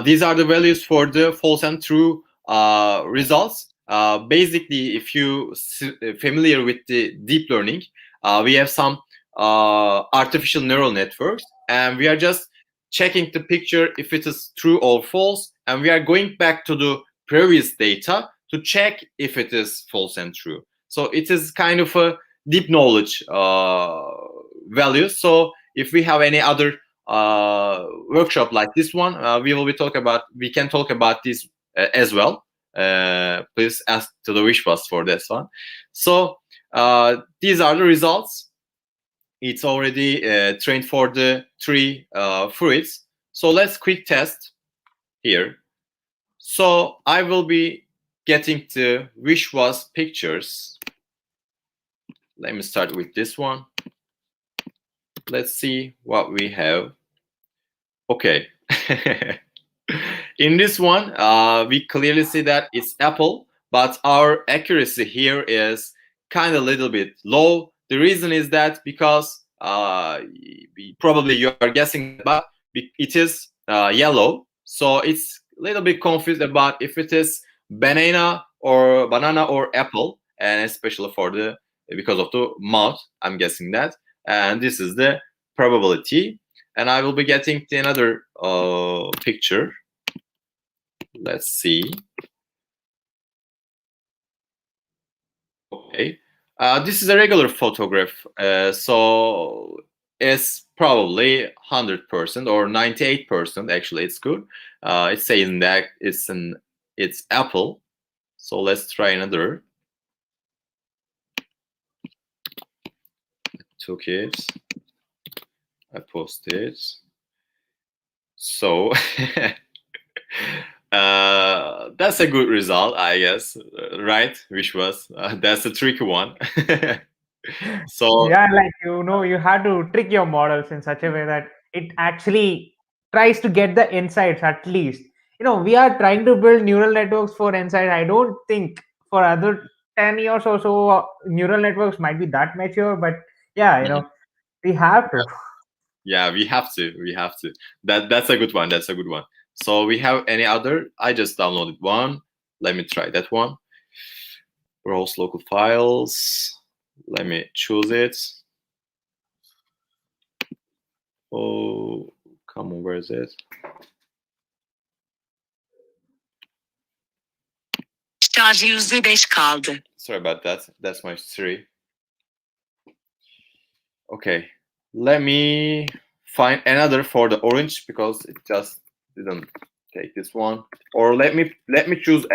these are the values for the false and true results. Basically, if you familiar with the deep learning, we have some artificial neural networks, and we are just checking the picture if it is true or false, and we are going back to the previous data to check if it is false and true. So it is kind of a deep knowledge value. So if we have any other workshop like this one, we can talk about this as well. Please ask to the wish was for this one. So these are the results. It's already trained for the three fruits. So let's quick test here. So I will be getting the wish was pictures. Let me start with this one. Let's see what we have. Okay. In this one, we clearly see that it's Apple, but our accuracy here is kind of a little bit low. The reason is that because probably you are guessing that, but it is yellow, so it's a little bit confused about if it is banana or apple, and especially for the because of the mouth, I'm guessing that, and this is the probability. And I will be getting another picture. Let's see. Okay. This is a regular photograph. So it's probably 100% or 98%. Actually, it's good. It's saying that it's Apple. So let's try another. Took it. I posted. So that's a good result, I guess. Right? Which was that's a tricky one. So Yeah, like you had to trick your models in such a way that it actually tries to get the insights at least. we are trying to build neural networks for insight. I don't think for other 10 years or so, neural networks might be that mature, but yeah, we have to. Yeah, we have to. We have to. That's a good one. That's a good one. So we have any other? I just downloaded one. Let me try that one. Browse local files. Let me choose it. Oh, come on, where is it? Şarj %5 kaldı. Sorry about that. That's my Siri. Okay, let me find another for the orange because it just didn't take this one. Or let me choose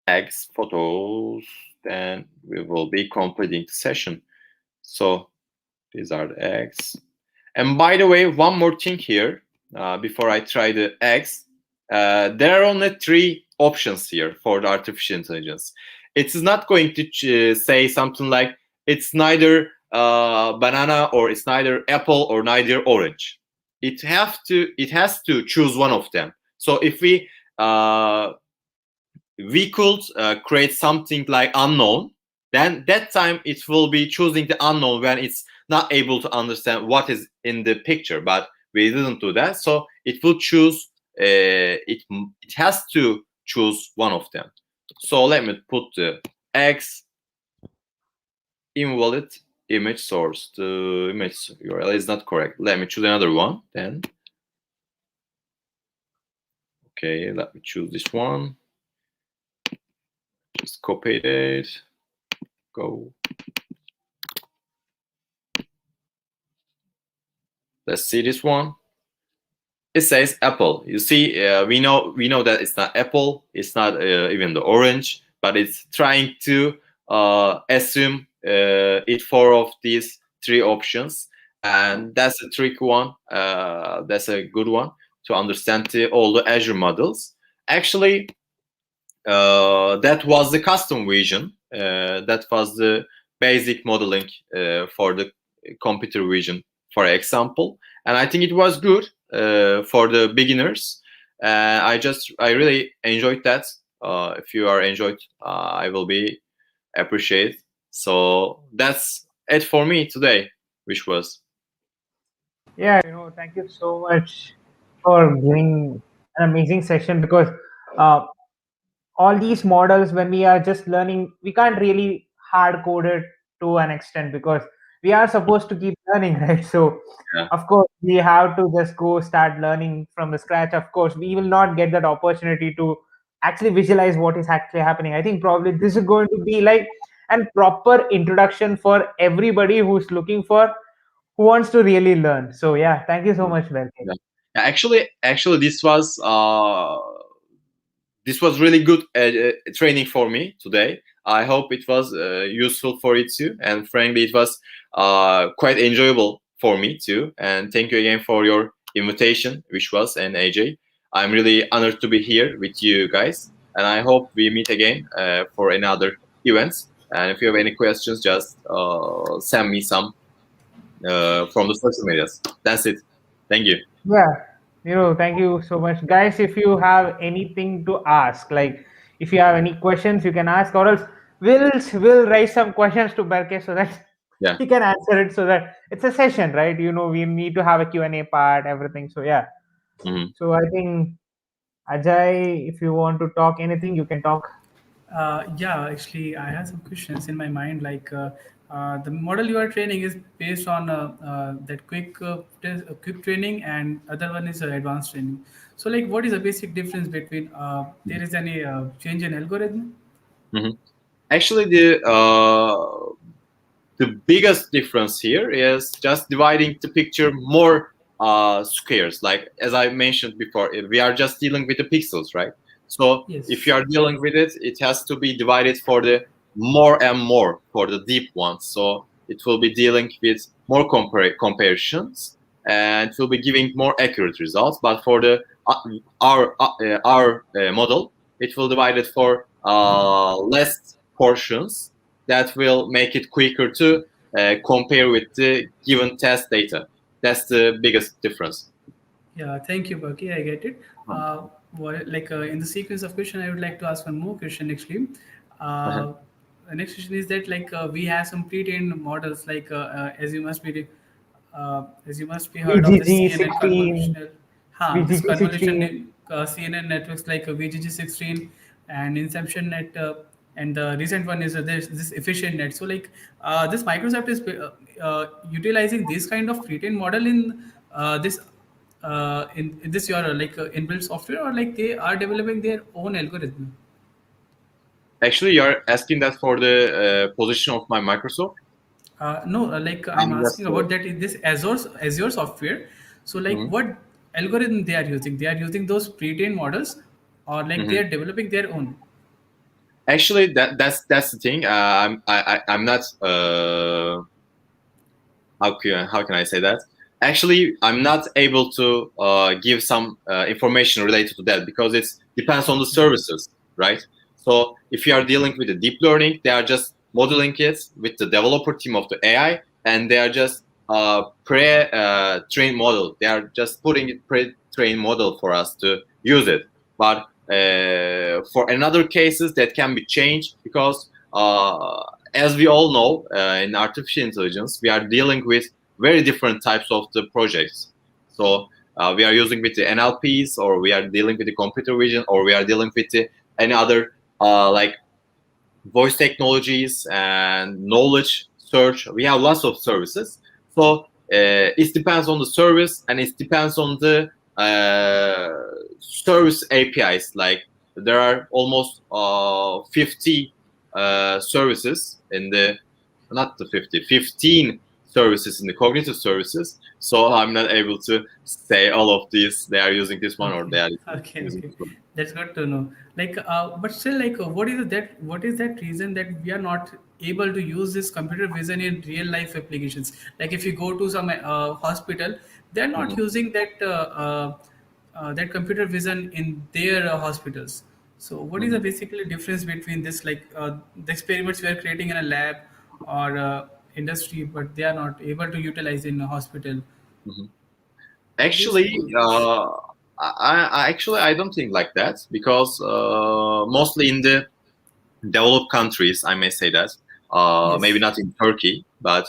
eggs photos. Then we will be completing the session. So these are the eggs. And by the way, one more thing here before I try the eggs. There are only 3 options here for the artificial intelligence. It is not going to say something like it's neither banana or it's neither apple or neither orange. It has to choose one of them. So if we could create something like unknown, then that time it will be choosing the unknown when it's not able to understand what is in the picture. But we didn't do that, so it will choose. It has to choose one of them. So let me put the X invalid image source. The image URL is not correct. Let me choose another one then. Okay, let me choose this one. Just copy it. Go. Let's see this one. It says apple. You see, we know that it's not apple. It's not even the orange, but it's trying to assume it 4 of these 3 options, and that's a tricky one. That's a good one to understand all the Azure models. Actually, that was the custom vision. That was the basic modeling for the computer vision, for example, and I think it was good for the beginners. I really enjoyed that. If you are enjoyed, I will be appreciated. So that's it for me today, which was. Yeah, thank you so much for giving an amazing session, because uh, all these models, when we are just learning, we can't really hard code it to an extent, because we are supposed to keep learning, right? So Yeah. of course we have to just go start learning from the scratch. Of course we will not get that opportunity to actually visualize what is actually happening. I think probably this is going to be like a proper introduction for everybody who's looking for, who wants to really learn. So yeah, thank you so much, Belke. Yeah. Actually, this was really good training for me today. I hope it was useful for you too, and frankly, it was quite enjoyable for me too. And thank you again for your invitation, which was and AJ. I'm really honored to be here with you guys, and I hope we meet again for another events. And if you have any questions, just send me some from the social medias. That's it. Thank you. Yeah, thank you so much, guys. If you have anything to ask, like if you have any questions, you can ask, or else we'll raise some questions to Berke so that Yeah. he can answer it. So that it's a session, right? We need to have a Q&A part, everything. So yeah. Mm-hmm. So I think Ajay, if you want to talk anything, you can talk. Yeah, actually, I have some questions in my mind. Like the model you are training is based on that quick training, and other one is advanced training. So, like, what is the basic difference between? There is any change in algorithm? Mm-hmm. Actually, the biggest difference here is just dividing the picture more squares. Like as I mentioned before, we are just dealing with the pixels, right? So if you Yes. are dealing with it, it has to be divided for the more and more for the deep ones. So it will be dealing with more comparisons, and it will be giving more accurate results. But for the our model, it will divide it for less portions that will make it quicker to compare with the given test data. That's the biggest difference. Yeah, thank you, Bucky. I get it. Um, In the sequence of question, I would like to ask one more question. Actually, uh, the next question is that we have some pre-trained models, as you must be heard of this VGG CNN 16, convolutional, this VGG convolutional 16. CNN networks like VGG16 and Inception Net, and the recent one is this efficient net. So this Microsoft is utilizing this kind of pre-trained model in this your inbuilt software, or like they are developing their own algorithm. Actually, you're asking that for the position of my Microsoft. No, I'm I'm asking just. about that in this Azure software. So Mhm, what algorithm they are using? They are using those pre-trained models, or like they mhm. are developing their own. Actually, that's the thing. I'm not. How can I say that? Actually, I'm not able to give some information related to that because it depends on the services, right? So if you are dealing with the deep learning, they are just modeling it with the developer team of the AI, and they are just pre-trained model. They are just putting it pre-trained model for us to use it. But for another cases, that can be changed because as we all know, in artificial intelligence, we are dealing with very different types of the projects. So we are using with the NLPs, or we are dealing with the computer vision, or we are dealing with any other like voice technologies and knowledge search. We have lots of services. So it depends on the service, and it depends on the service APIs. Like there are almost 50 services in the not the 50, 15 services in the cognitive services. So I'm not able to say all of these. They are using this one, or Okay, they are using okay. this one. That's good to know. But still, what is that reason that we are not able to use this computer vision in real life applications? Like if you go to some hospital, they're not Mhm, using that computer vision in their hospitals. So what is the mhm, basically difference between the experiments we are creating in a lab or industry, but they are not able to utilize in a hospital? mhm. What do you Actually, say about this? I don't think like that because mostly in the developed countries, I may say that, maybe Yes. not in Turkey, but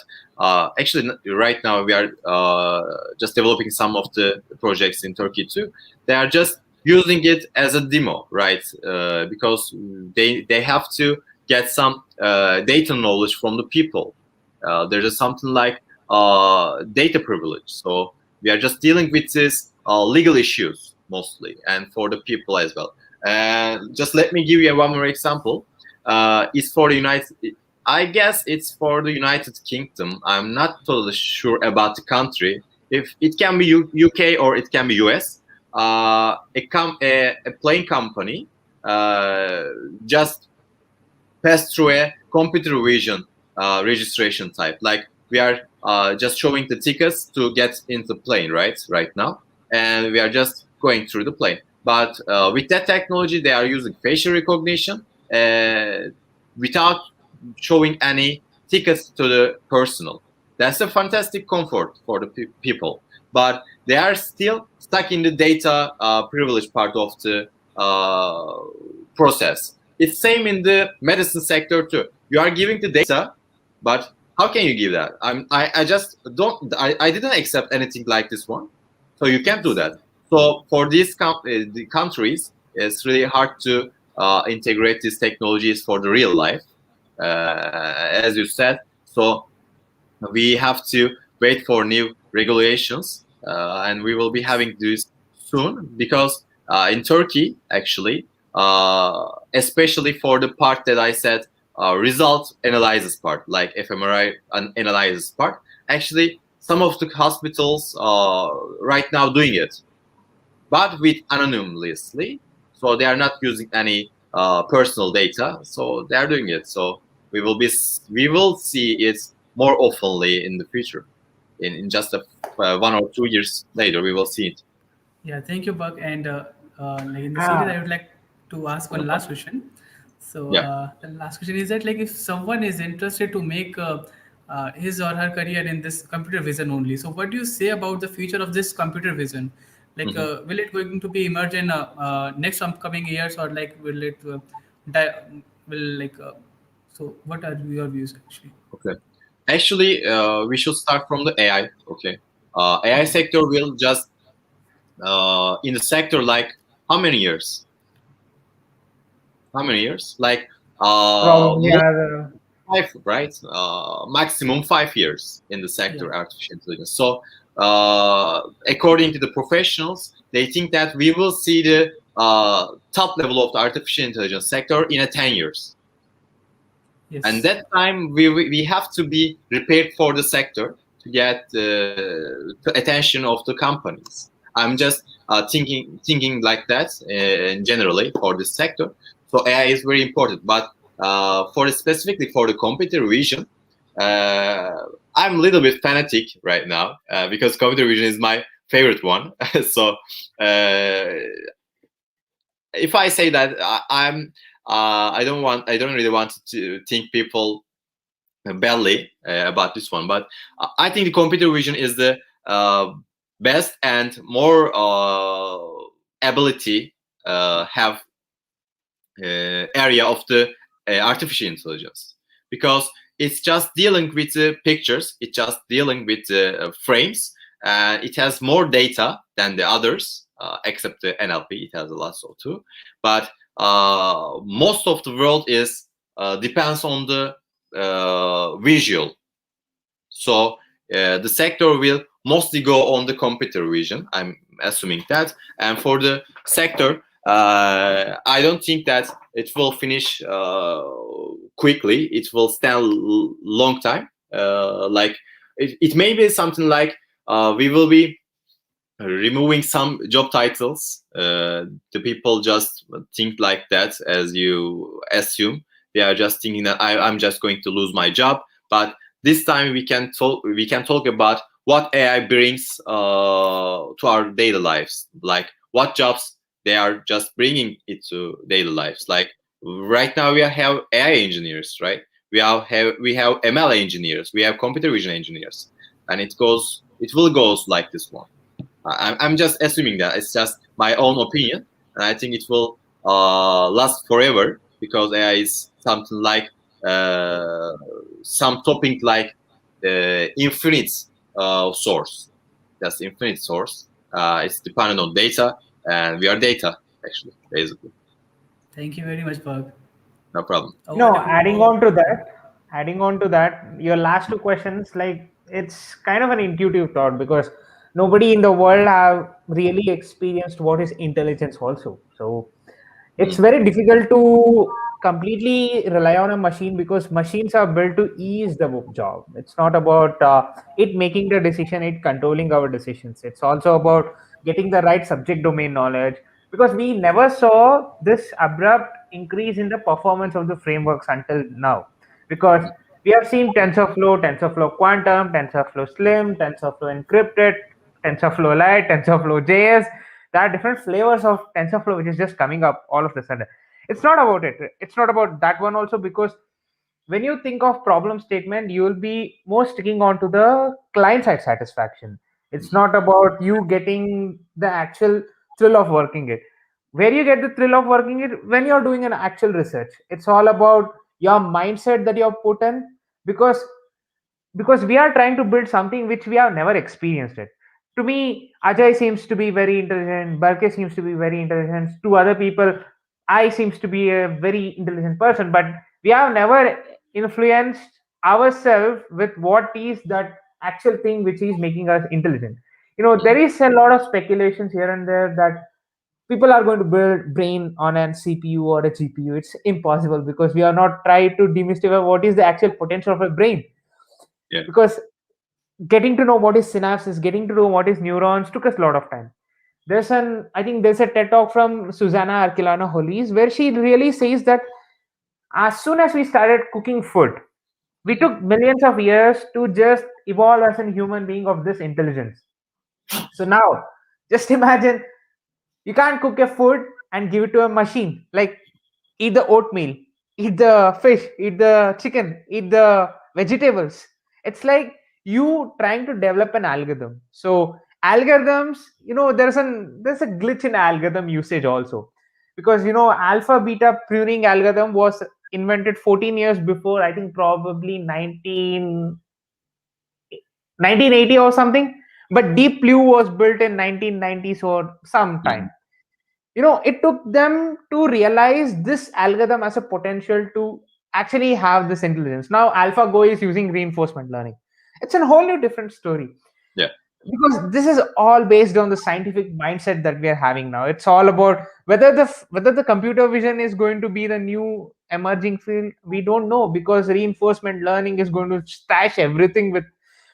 actually right now we are just developing some of the projects in Turkey too. They are just using it as a demo, right? Because they have to get some data knowledge from the people. There's something like data privilege, so we are just dealing with this legal issues mostly, and for the people as well. And just let me give you one more example. It's for the United. I guess it's for the United Kingdom. I'm not totally sure about the country. If it can be UK or it can be US. A plane company uh, just pass through a computer vision registration type. Like we are just showing the tickets to get into plane, right now, and we are just going through the plane. But with that technology, they are using facial recognition uh, without showing any tickets to the personal. That's a fantastic comfort for the people, but they are still stuck in the data privilege part of the uh, process. It's same in the medicine sector too. You are giving the data, but how can you give that? I just don't. I didn't accept anything like this one, so you can't do Yes. that. So for these the countries, it's really hard to integrate these technologies for the real life, as you said. So we have to wait for new regulations, and we will be having this soon because in Turkey, actually, especially for the part that I said, result analysis part, like fMRI analysis part, actually, some of the hospitals right now doing it, but with anonymously, so they are not using any personal data, so they are doing it. So we will see it more oftenly in the future. In just 1 or 2 years later, we will see it. Yeah, thank you, Buck. And in the series, Ah, I would like to ask one last question. So Yeah. the last question is that if someone is interested to make his or her career in this computer vision only, so what do you say about the future of this computer vision? Like, Mhm. will it going to be emerge in next upcoming years, or like will it die, will like so what are your views actually? Okay. Actually, we should start from the AI. Okay. AI Okay. sector will just in the sector like how many years? How many years? Like Probably more are. five, right? Maximum 5 years in the Yeah. sector artificial intelligence. So, according to the professionals, they think that we will see the top level of the artificial intelligence sector in a 10 years. And Yes. that time we have to be prepared for the sector to get the attention of the companies. I'm just thinking like that generally for this sector. So AI is very important, but for specifically for the computer vision, uh, I'm a little bit fanatic right now because computer vision is my favorite one. So uh, if I say that I'm I don't really want to think people badly about this one, but I think the computer vision is the uh, best and more ability have area of the artificial intelligence because it's just dealing with the pictures, it's just dealing with the frames, and it has more data than the others, except the NLP. It has a lot so too, but most of the world is depends on the visual. So the sector will mostly go on the computer vision. I'm assuming that, and for the sector, I don't think that it will finish quickly. It will stand long time. Like it may be something like we will be removing some job titles. The people just think like that, as you assume. They are just thinking that I'm just going to lose my job. But this time we can talk. We can talk about what AI brings to our daily lives. Like what jobs they are just bringing it to daily lives. Like right now we have AI engineers, right? We have ML engineers. We have computer vision engineers, and it goes. It will goes like this one. I'm just assuming that it's just my own opinion, and I think it will last forever because AI is something like uh, some topic like infinite source. That's infinite source. It's dependent on data, and we are data actually, basically. Thank you very much, Park. No problem. Over No, to adding on to that, your last two questions, like it's kind of an intuitive thought because nobody in the world have really experienced what is intelligence also. So it's Mm. very difficult to completely rely on a machine because machines are built to ease the job. It's not about it making the decision, it controlling our decisions. It's also about getting the right subject domain knowledge because we never saw this abrupt increase in the performance of the frameworks until now because we have seen TensorFlow Quantum, TensorFlow Slim, TensorFlow Encrypted, TensorFlow Lite, TensorFlow JS. There are different flavors of TensorFlow which is just coming up all of a sudden. It's not about it. It's not about that one also because when you think of problem statement, you will be more sticking on to the client side satisfaction. It's not about you getting the actual thrill of working it. Where you get the thrill of working it when you're doing an actual research. It's all about your mindset that you're put in because we are trying to build something which we have never experienced it. To me, Ajay seems to be very intelligent, Barke seems to be very intelligent, to other people, I seems to be a very intelligent person, but we have never influenced ourselves with what is that actual thing which is making us intelligent. There is a lot of speculations here and there that people are going to build brain on an CPU or a GPU. It's impossible because we are not trying to demystify what is the actual potential of a brain Yeah. because getting to know what is synapses, getting to know what is neurons took us a lot of time. I think there's a TED talk from Susanna Arquilano Hollis where she really says that as soon as we started cooking food, we took millions of years to just evolve as a human being of this intelligence. So now, just imagine you can't cook a food and give it to a machine. Like eat the oatmeal, eat the fish, eat the chicken, eat the vegetables. It's like you trying to develop an algorithm. So algorithms, there's a glitch in algorithm usage also, because alpha beta pruning algorithm was invented 14 years before, I think probably 1980 or something, but deep blue was built in 1990s or sometime. Mhm. It took them to realize this algorithm as a potential to actually have this intelligence. Now AlphaGo is using reinforcement learning. It's a whole new different story, Yeah. because this is all based on the scientific mindset that we are having now. It's all about whether the computer vision is going to be the new emerging field. We don't know, because reinforcement learning is going to stash everything with,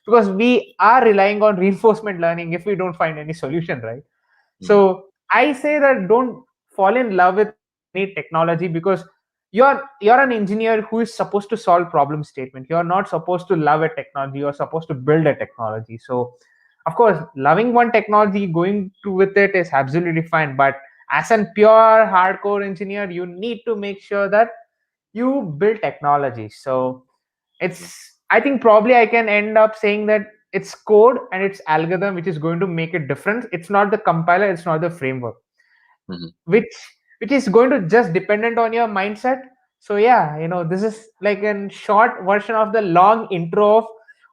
because we are relying on reinforcement learning if we don't find any solution, right? Mhm. So I say that don't fall in love with any technology, because you're an engineer who is supposed to solve problem statement. You're not supposed to love a technology. You're supposed to build a technology. So of course, loving one technology, going to with it is absolutely fine. But as a pure hardcore engineer, you need to make sure that you build technology. So Yeah. it's, I think probably I can end up saying that it's code and it's algorithm which is going to make a difference. It's not the compiler, it's not the framework, Mhm. which which is going to just dependent on your mindset. So yeah, this is like a short version of the long intro of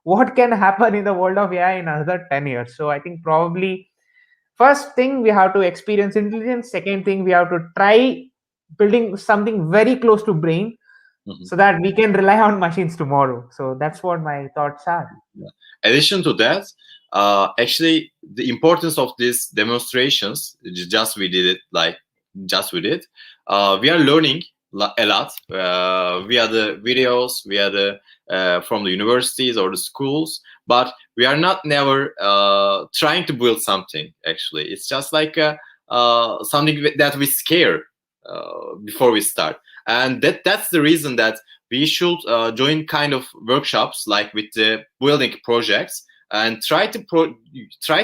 what can happen in the world of AI in another 10 years. So I think probably first thing we have to experience intelligence, second thing we have to try building something very close to brain, Mhm. so that we can rely on machines tomorrow. So that's what my thoughts are. Yeah. Addition to that, actually, the importance of these demonstrations, just we did it, like just we did. We are learning a lot via the videos, via the from the universities or the schools, but we are not never trying to build something. Actually, it's just like something that we scare before we start, and that's the reason that we should join kind of workshops like with the building projects and try to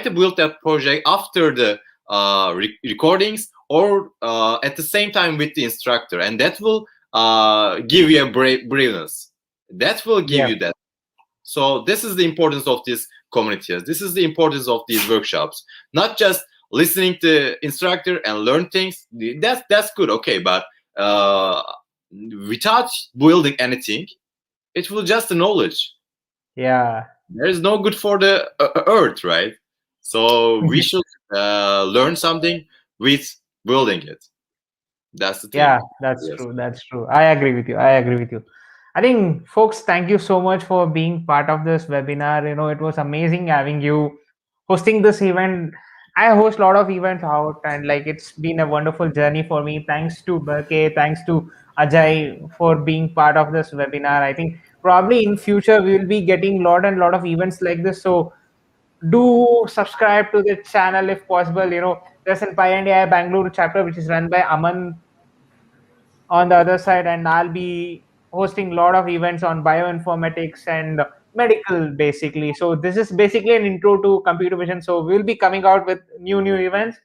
build that project after the recordings or at the same time with the instructor, and that will give you a brilliance, that will give Yeah, you that. So this is the importance of these communities, this is the importance of these workshops, not just listening to instructor and learn things. That's good, okay, but uh, without building anything, it will just the knowledge. yeah. There is no good for the earth, right? So we should learn something with building it. That's the thing. Yeah, that's Yes. true. That's true. I agree with you. I agree with you. I think, folks, thank you so much for being part of this webinar. It was amazing having you hosting this event. I host a lot of events out, and like it's been a wonderful journey for me. Thanks to Berke, thanks to Ajay for being part of this webinar. I think probably in future we will be getting lot and lot of events like this. So do subscribe to the channel if possible. There's an Pi and AI Bangalore chapter which is run by Aman on the other side, and I'll be hosting a lot of events on bioinformatics and medical basically. So this is basically an intro to computer vision. So we'll be coming out with new events.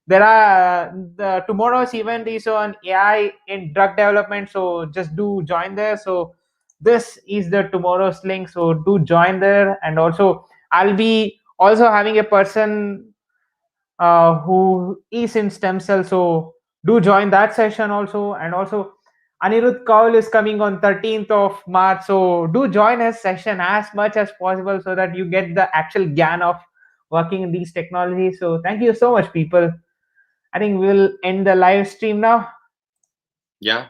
There are the tomorrow's event is on AI in drug development, so just do join there. So this is the tomorrow's link, so do join there. And also I'll be also having a person who is in stem cell. So do join that session also. And also Anirudh Kaul is coming on 13th of March. So do join his session as much as possible so that you get the actual GAN of working in these technologies. So thank you so much, people. I think we'll end the live stream now. Yeah.